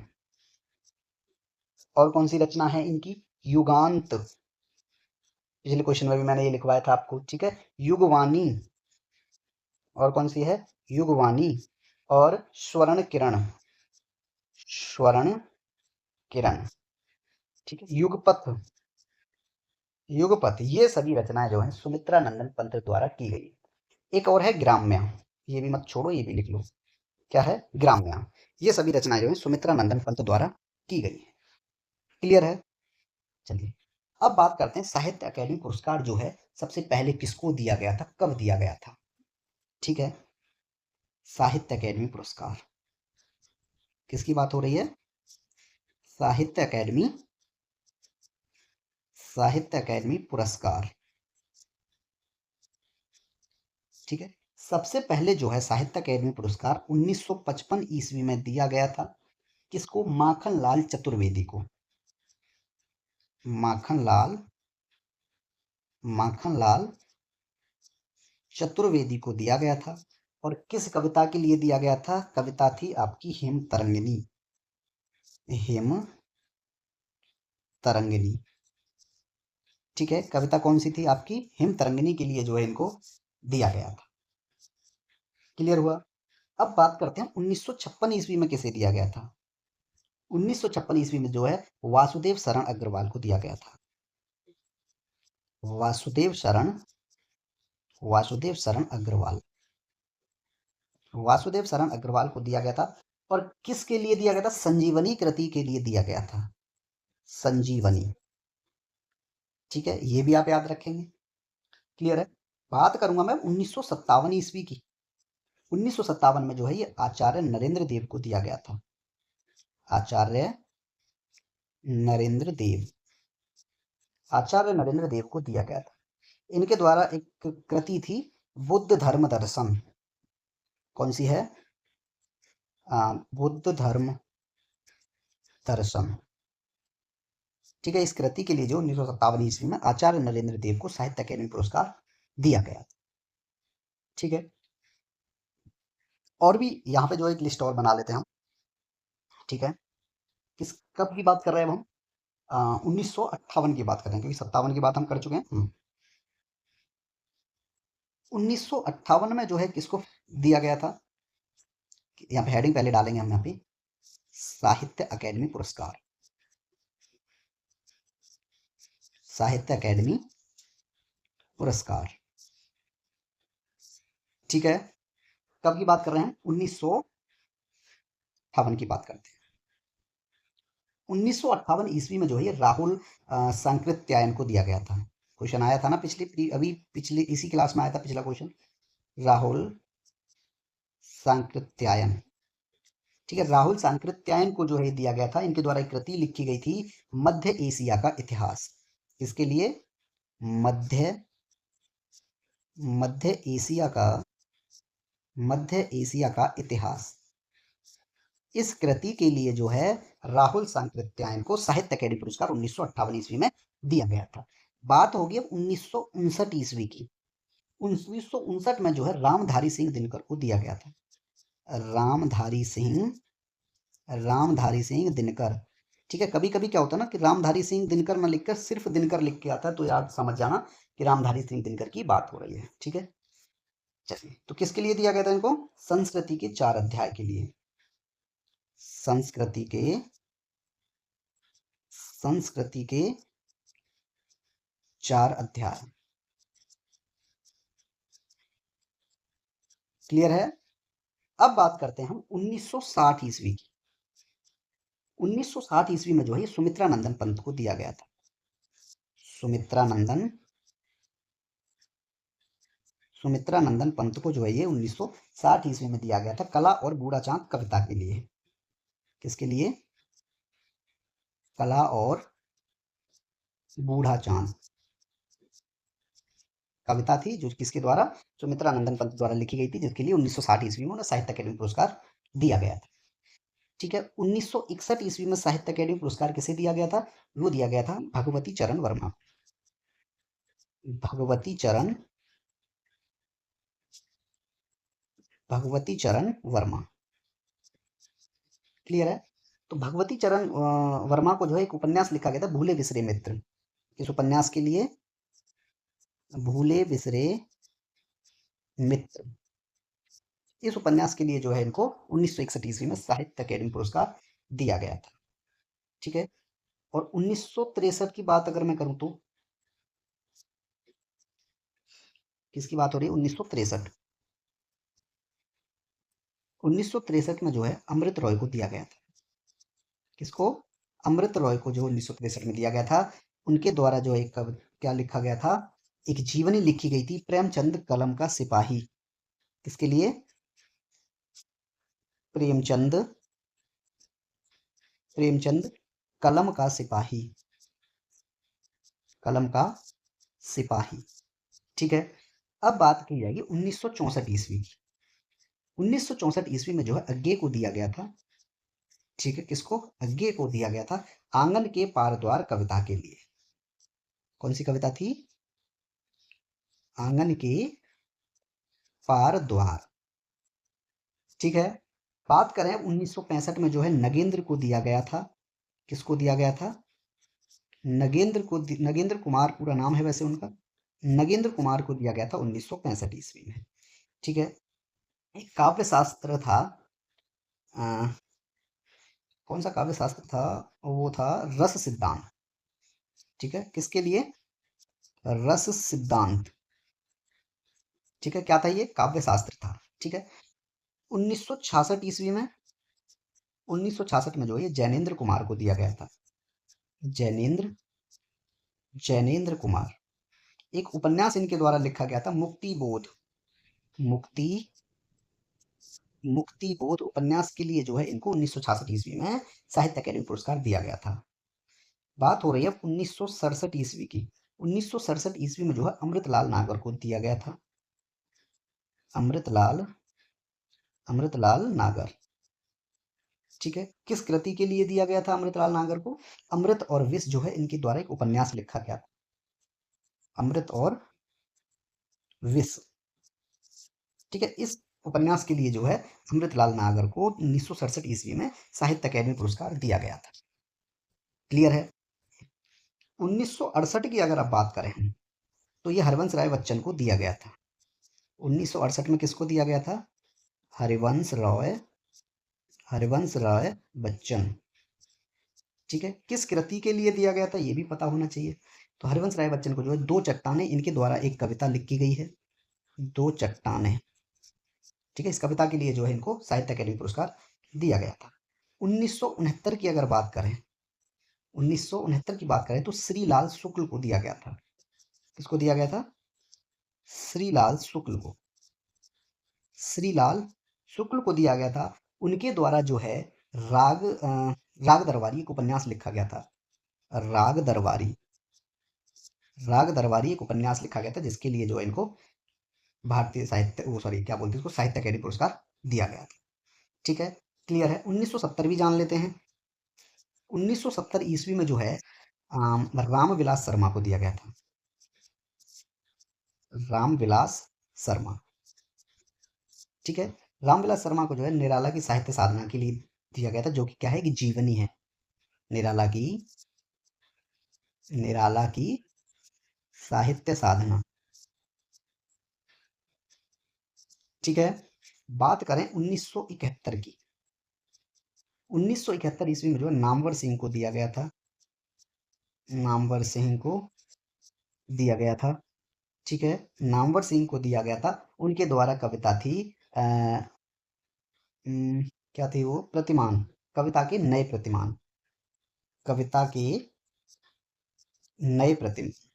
और कौन सी रचना है इनकी? युगांत। पिछले क्वेश्चन में भी मैंने ये लिखवाया था आपको। ठीक है। युगवाणी। और कौन सी है? युगवाणी। और स्वर्ण किरण। स्वर्ण किरण। ठीक है। युगपथ। युगपथ। ये सभी रचनाएं जो हैं सुमित्रा नंदन पंत द्वारा की गई। एक और है ग्राम्य। ये भी मत छोड़ो, ये भी लिख लो। क्या है? ग्राम्य। ये सभी रचनाएं जो हैं सुमित्रा नंदन पंत द्वारा की गई है। क्लियर है? चलिए अब बात करते हैं साहित्य अकेडमी पुरस्कार जो है सबसे पहले किसको दिया गया था, कब दिया गया था। ठीक है। साहित्य अकेडमी पुरस्कार किसकी बात हो रही है? साहित्य अकेडमी, साहित्य अकेडमी पुरस्कार। ठीक है। सबसे पहले जो है साहित्य अकेडमी पुरस्कार 1955 ईस्वी में दिया गया था। किसको? माखनलाल चतुर्वेदी को। माखनलाल, माखनलाल चतुर्वेदी को दिया गया था। और किस कविता के लिए दिया गया था? कविता थी आपकी हेम तरंगिनी। हेम तरंगिनी। ठीक है, कविता कौन सी थी आपकी? हेम तरंगिनी के लिए जो है इनको दिया गया था। क्लियर हुआ? अब बात करते हैं 1956 ईस्वी में किसे दिया गया था। 1956 ईस्वी में जो है वासुदेव शरण अग्रवाल को दिया गया था। वासुदेव शरण, वासुदेव शरण अग्रवाल, वासुदेव शरण अग्रवाल को दिया गया था। और किसके लिए दिया गया था? संजीवनी कृति के लिए दिया गया था। संजीवनी। ठीक है, ये भी आप याद रखेंगे। क्लियर है? बात करूंगा मैं 1957 ईस्वी की। 1957 में जो है ये आचार्य नरेंद्र देव को दिया गया था। आचार्य नरेंद्र देव, आचार्य नरेंद्र देव को दिया गया था। इनके द्वारा एक कृति थी बुद्ध धर्म दर्शन। कौन सी है? बुद्ध धर्म दर्शन। ठीक है, इस कृति के लिए जो 1957 ईस्वी में आचार्य नरेंद्र देव को साहित्य अकेडमी पुरस्कार दिया गया। ठीक है, और भी यहाँ पे जो एक लिस्ट और बना लेते हैं हम। ठीक है, किस कब की बात कर रहे हैं अब हम? 1958 की बात कर रहे हैं, क्योंकि 57 की बात हम कर चुके हैं। 1958 में जो है किसको दिया गया था? यहाँ पे हेडिंग पहले डालेंगे हम, यहाँ पे साहित्य अकेडमी पुरस्कार। साहित्य अकेडमी पुरस्कार। ठीक है, कब की बात कर रहे हैं? 1958 की बात करते हैं। 1958 ईस्वी में जो है ये राहुल सांकृत्यायन को दिया गया था। क्वेश्चन आया था ना अभी पिछली इसी क्लास में आया था पिछला क्वेश्चन। राहुल सांकृत्यायन। ठीक है, राहुल सांकृत्यायन को जो है दिया गया था। इनके द्वारा एक कृति लिखी गई थी मध्य एशिया का इतिहास। इसके लिए मध्य, मध्य एशिया का, मध्य एशिया का इतिहास। इस कृति के लिए जो है राहुल सांकृत्यायन को साहित्य अकेडमी पुरस्कार 1958 ईस्वी में दिया गया था। बात होगी अब 1959 ईस्वी की। 1959 में जो है रामधारी सिंह दिनकर को दिया गया था। रामधारी सिंह, रामधारी सिंह दिनकर। ठीक है, कभी कभी क्या होता है ना कि रामधारी सिंह दिनकर न लिखकर सिर्फ दिनकर लिख के आता है, तो याद समझ जाना कि रामधारी सिंह दिनकर की बात हो रही है। ठीक है, चलिए, तो किसके लिए दिया गया था इनको? संस्कृति के 4 अध्याय के लिए। संस्कृति के, संस्कृति के 4 अध्याय। क्लियर है? अब बात करते हैं हम 1960 ईस्वी की। 1960 ईस्वी में जो है सुमित्रा नंदन पंत को दिया गया था। सुमित्रा नंदन, सुमित्रा नंदन पंत को जो है ये 1960 ईस्वी में दिया गया था कला और बूढ़ा चांद कविता के लिए। किसके लिए? कला और बूढ़ा चांद कविता थी, जो किसके द्वारा? सुमित्रा नंदन पंत द्वारा लिखी गई थी, जिसके लिए 1960 ईस्वी में उन्हें साहित्य अकेडमी पुरस्कार दिया गया था। ठीक है, 1961 ईस्वी में साहित्य अकेडमी पुरस्कार किसे दिया गया था? वो दिया गया था भगवती चरण वर्मा। भगवती चरण, भगवती चरण वर्मा। क्लियर है? तो भगवती चरण वर्मा को जो है एक उपन्यास लिखा गया था भूले बिसरे मित्र। इस उपन्यास के लिए भूले बिसरे मित्र, इस उपन्यास के लिए जो है इनको 1961 ईस्वी में साहित्य अकेडमी पुरस्कार दिया गया था। ठीक है, और 1963 की बात अगर मैं करूं तो किसकी बात हो रही है? 1963। 1963 में जो है अमृत रॉय को दिया गया था। किसको? अमृत रॉय को जो 1963 में दिया गया था। उनके द्वारा जो एक क्या लिखा गया था? एक जीवनी लिखी गई थी प्रेमचंद कलम का सिपाही। किसके लिए? प्रेमचंद प्रेमचंद कलम का सिपाही, कलम का सिपाही। ठीक है। अब बात की जाएगी 1964 ईस्वी की। 1964 ईस्वी में जो है अज्ञे को दिया गया था, ठीक है, किसको, अज्ञे को दिया गया था आंगन के पार द्वार कविता के लिए। कौन सी कविता थी, आंगन के पार द्वार। ठीक है। बात करें 1965 में जो है नगेंद्र को दिया गया था, किसको दिया गया था, नगेंद्र को, नगेंद्र कुमार पूरा नाम है वैसे उनका, नगेंद्र कुमार को दिया गया था 1965 ईस्वी में। ठीक है। एक काव्य शास्त्र था, अ, कौन सा काव्य शास्त्र था, वो था रस सिद्धांत। ठीक है, किसके लिए, रस सिद्धांत। ठीक है, क्या था ये, काव्य शास्त्र था। ठीक है। 1966 ईस्वी में, 1966 में जो है जैनेन्द्र कुमार को दिया गया था, जैनेन्द्र, जैनेन्द्र कुमार। एक उपन्यास इनके द्वारा लिखा गया था, मुक्ति बोध, मुक्ति, मुक्ति बोध उपन्यास के लिए जो है इनको 1966 ईस्वी में साहित्य अकादमी पुरस्कार दिया गया था। बात हो रही है 1967 ईस्वी की। 1967 ईस्वी में जो है अमृतलाल नागर को दिया गया था, अमृतलाल, अमृतलाल नागर। ठीक है, किस कृति के लिए दिया गया था अमृतलाल नागर को, अमृत और विष जो है इनके द्वारा एक उपन्यास लिखा गया था, अमृत और विष। ठीक है, इस उपन्यास के लिए जो है अमृतलाल नागर को 1967 ईस्वी में साहित्य अकादमी पुरस्कार दिया गया था। क्लियर है। 1968 की अगर आप बात करें तो ये हरिवंश राय बच्चन को दिया गया था। 1968 में किसको दिया गया था, हरिवंश राय, हरिवंश राय बच्चन। ठीक है, किस कृति के लिए दिया गया था ये भी पता होना चाहिए। तो हरिवंश राय बच्चन को जो है दो चट्टानें, इनके द्वारा एक कविता लिखी गई है, दो चट्टानें। ठीक है, इस कविता के लिए जो है इनको साहित्य अकादमी पुरस्कार दिया गया था। 1969 की अगर बात करें, 1969 की बात करें तो श्रीलाल शुक्ल को दिया गया था, किसको दिया गया था, श्रीलाल शुक्ल को, श्रीलाल शुक्ल को दिया गया था। उनके द्वारा जो है राग दरबारी एक उपन्यास लिखा गया था, राग दरबारी, राग दरबारी एक उपन्यास लिखा गया था जिसके लिए जो है इनको भारतीय साहित्य, वो सॉरी क्या बोलते हैं उसको, साहित्य अकादमी पुरस्कार दिया गया था। ठीक है, क्लियर है। 1970 भी जान लेते हैं। 1970 ईस्वी में जो है रामविलास शर्मा को दिया गया था, रामविलास शर्मा। ठीक है, रामविलास शर्मा को जो है निराला की साहित्य साधना के लिए दिया गया था, जो कि क्या है कि जीवनी है, निराला की, निराला की साहित्य साधना। ठीक है। बात करें 1971 की, 1971 ईस्वी में जो है नामवर सिंह को दिया गया था, नामवर सिंह को दिया गया था। ठीक है, नामवर सिंह को दिया गया था। उनके द्वारा कविता थी, आ, क्या थी वो, प्रतिमान, कविता के नए प्रतिमान, कविता के नए प्रतिमान।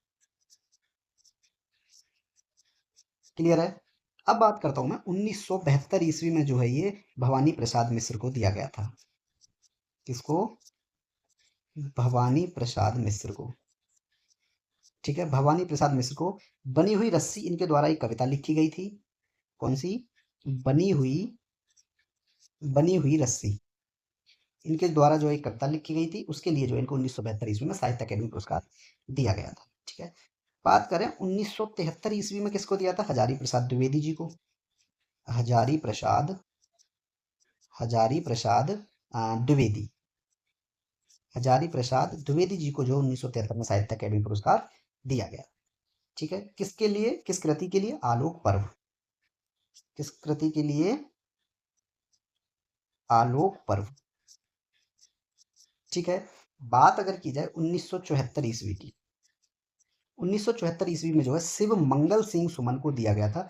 क्लियर है। अब बात करता हूं मैं 1972 ईस्वी में जो है ये भवानी प्रसाद मिश्र को दिया गया था, किसको, भवानी प्रसाद मिश्र को। ठीक है, भवानी प्रसाद मिश्र को बनी हुई रस्सी इनके द्वारा एक कविता लिखी गई थी, कौन सी, बनी हुई, बनी हुई रस्सी, इनके द्वारा जो एक कविता लिखी गई थी, उसके लिए जो इनको 1972 ईस्वी में साहित्य अकादमी पुरस्कार दिया गया था। ठीक है। बात करें 1973 ईस्वी में किसको दिया था, हजारी प्रसाद द्विवेदी जी को, हजारी प्रसाद, हजारी प्रसाद द्विवेदी, हजारी प्रसाद द्विवेदी जी को जो 1973 में साहित्य अकादमी पुरस्कार दिया गया। ठीक है, किसके लिए, किस कृति के लिए, आलोक पर्व, किस कृति के लिए, आलोक पर्व। ठीक है। बात अगर की जाए 1974 ईस्वी की, 1974 ईस्वी में जो है शिव मंगल सिंह सुमन को दिया गया था,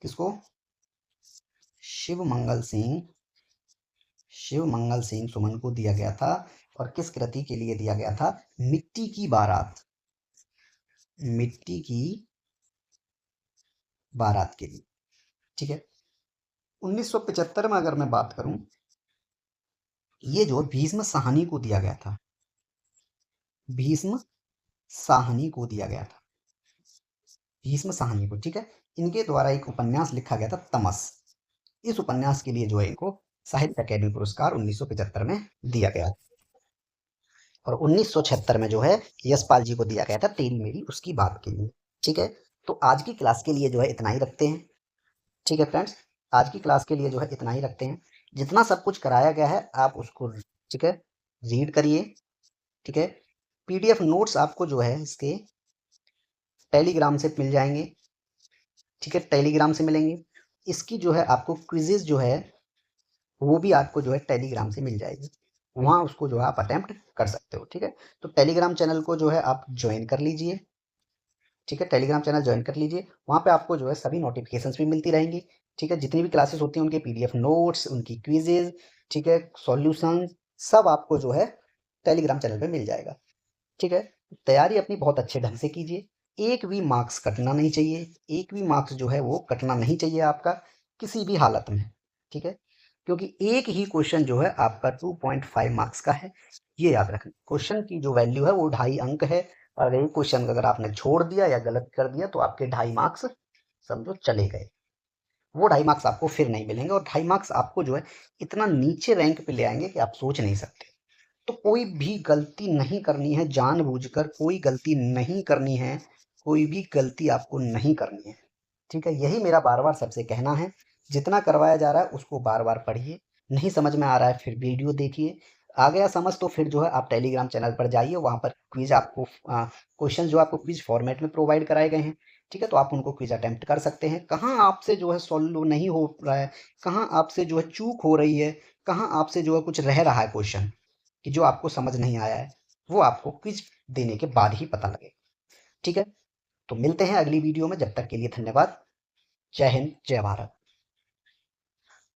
किसको, शिव मंगल सिंह, शिव मंगल सिंह सुमन को दिया गया था। और किस कृति के लिए दिया गया था, मिट्टी की बारात, मिट्टी की बारात के लिए। ठीक है। 1975 में अगर मैं बात करूं ये जो भीष्म साहनी को दिया गया था, भीष्म साहनी को दिया गया था, भीष्म साहनी को, ठीक है। इनके द्वारा एक उपन्यास लिखा गया था तमस। इस उपन्यास के लिए जो है इनको साहित्य अकादमी पुरस्कार 1975 में दिया गया, और 1976 में जो है यशपाल जी को दिया गया था तेरी मेरी उसकी बात के लिए, ठीक है। तो आज की क्लास के लिए जो है इतना ही रखते हैं, ठीक है फ्रेंड्स। आज की क्लास के लिए जो है इतना ही रखते हैं। जितना सब कुछ कराया गया है आप उसको, ठीक है, रीड करिए, ठीक है। पीडीएफ नोट्स आपको जो है इसके टेलीग्राम से मिल जाएंगे, ठीक है, टेलीग्राम से मिलेंगे। इसकी जो है आपको क्विजेज जो है वो भी आपको जो है टेलीग्राम से मिल जाएगी, वहाँ उसको जो है आप अटेम्प्ट कर सकते हो, ठीक है। तो टेलीग्राम चैनल को जो है आप ज्वाइन कर लीजिए, ठीक है, टेलीग्राम चैनल ज्वाइन कर लीजिए। वहाँ पे आपको जो है सभी नोटिफिकेशंस भी मिलती रहेंगी, ठीक है। जितनी भी क्लासेस होती हैं उनके पीडीएफ नोट्स, उनकी क्विजेज, ठीक है, सॉल्यूशन, सब आपको जो है टेलीग्राम चैनल पे मिल जाएगा, ठीक है। तैयारी अपनी बहुत अच्छे ढंग से कीजिए, एक भी मार्क्स कटना नहीं चाहिए, एक भी मार्क्स जो है वो कटना नहीं चाहिए आपका किसी भी हालत में, ठीक है। क्योंकि एक ही क्वेश्चन जो है आपका 2.5 मार्क्स का है, ये याद रखना। क्वेश्चन की जो वैल्यू है वो 2.5 अंक है, और अगर ये क्वेश्चन अगर आपने छोड़ दिया या गलत कर दिया तो आपके 2.5 मार्क्स समझो चले गए, वो 2.5 मार्क्स आपको फिर नहीं मिलेंगे, और 2.5 मार्क्स आपको जो है इतना नीचे रैंक पे ले आएंगे कि आप सोच नहीं सकते। तो कोई भी गलती नहीं करनी है, जानबूझकर कोई गलती नहीं करनी है, कोई भी गलती आपको नहीं करनी है, ठीक है। यही मेरा बार बार सबसे कहना है। जितना करवाया जा रहा है उसको बार बार पढ़िए, नहीं समझ में आ रहा है फिर वीडियो देखिए, आ गया समझ तो फिर जो है आप टेलीग्राम चैनल पर जाइए, वहाँ पर क्विज आपको क्वेश्चन जो आपको क्विज फॉर्मेट में प्रोवाइड कराए गए हैं, ठीक है। तो आप उनको क्विज अटेम्प्ट कर सकते हैं, कहाँ आपसे जो है सॉल्व नहीं हो रहा है, कहाँ आपसे जो है चूक हो रही है, कहाँ आपसे जो है कुछ रह रहा है क्वेश्चन कि जो आपको समझ नहीं आया है, वो आपको क्विज देने के बाद ही पता लगेगा, ठीक है। तो मिलते हैं अगली वीडियो में, जब तक के लिए धन्यवाद। जय हिंद, जय भारत।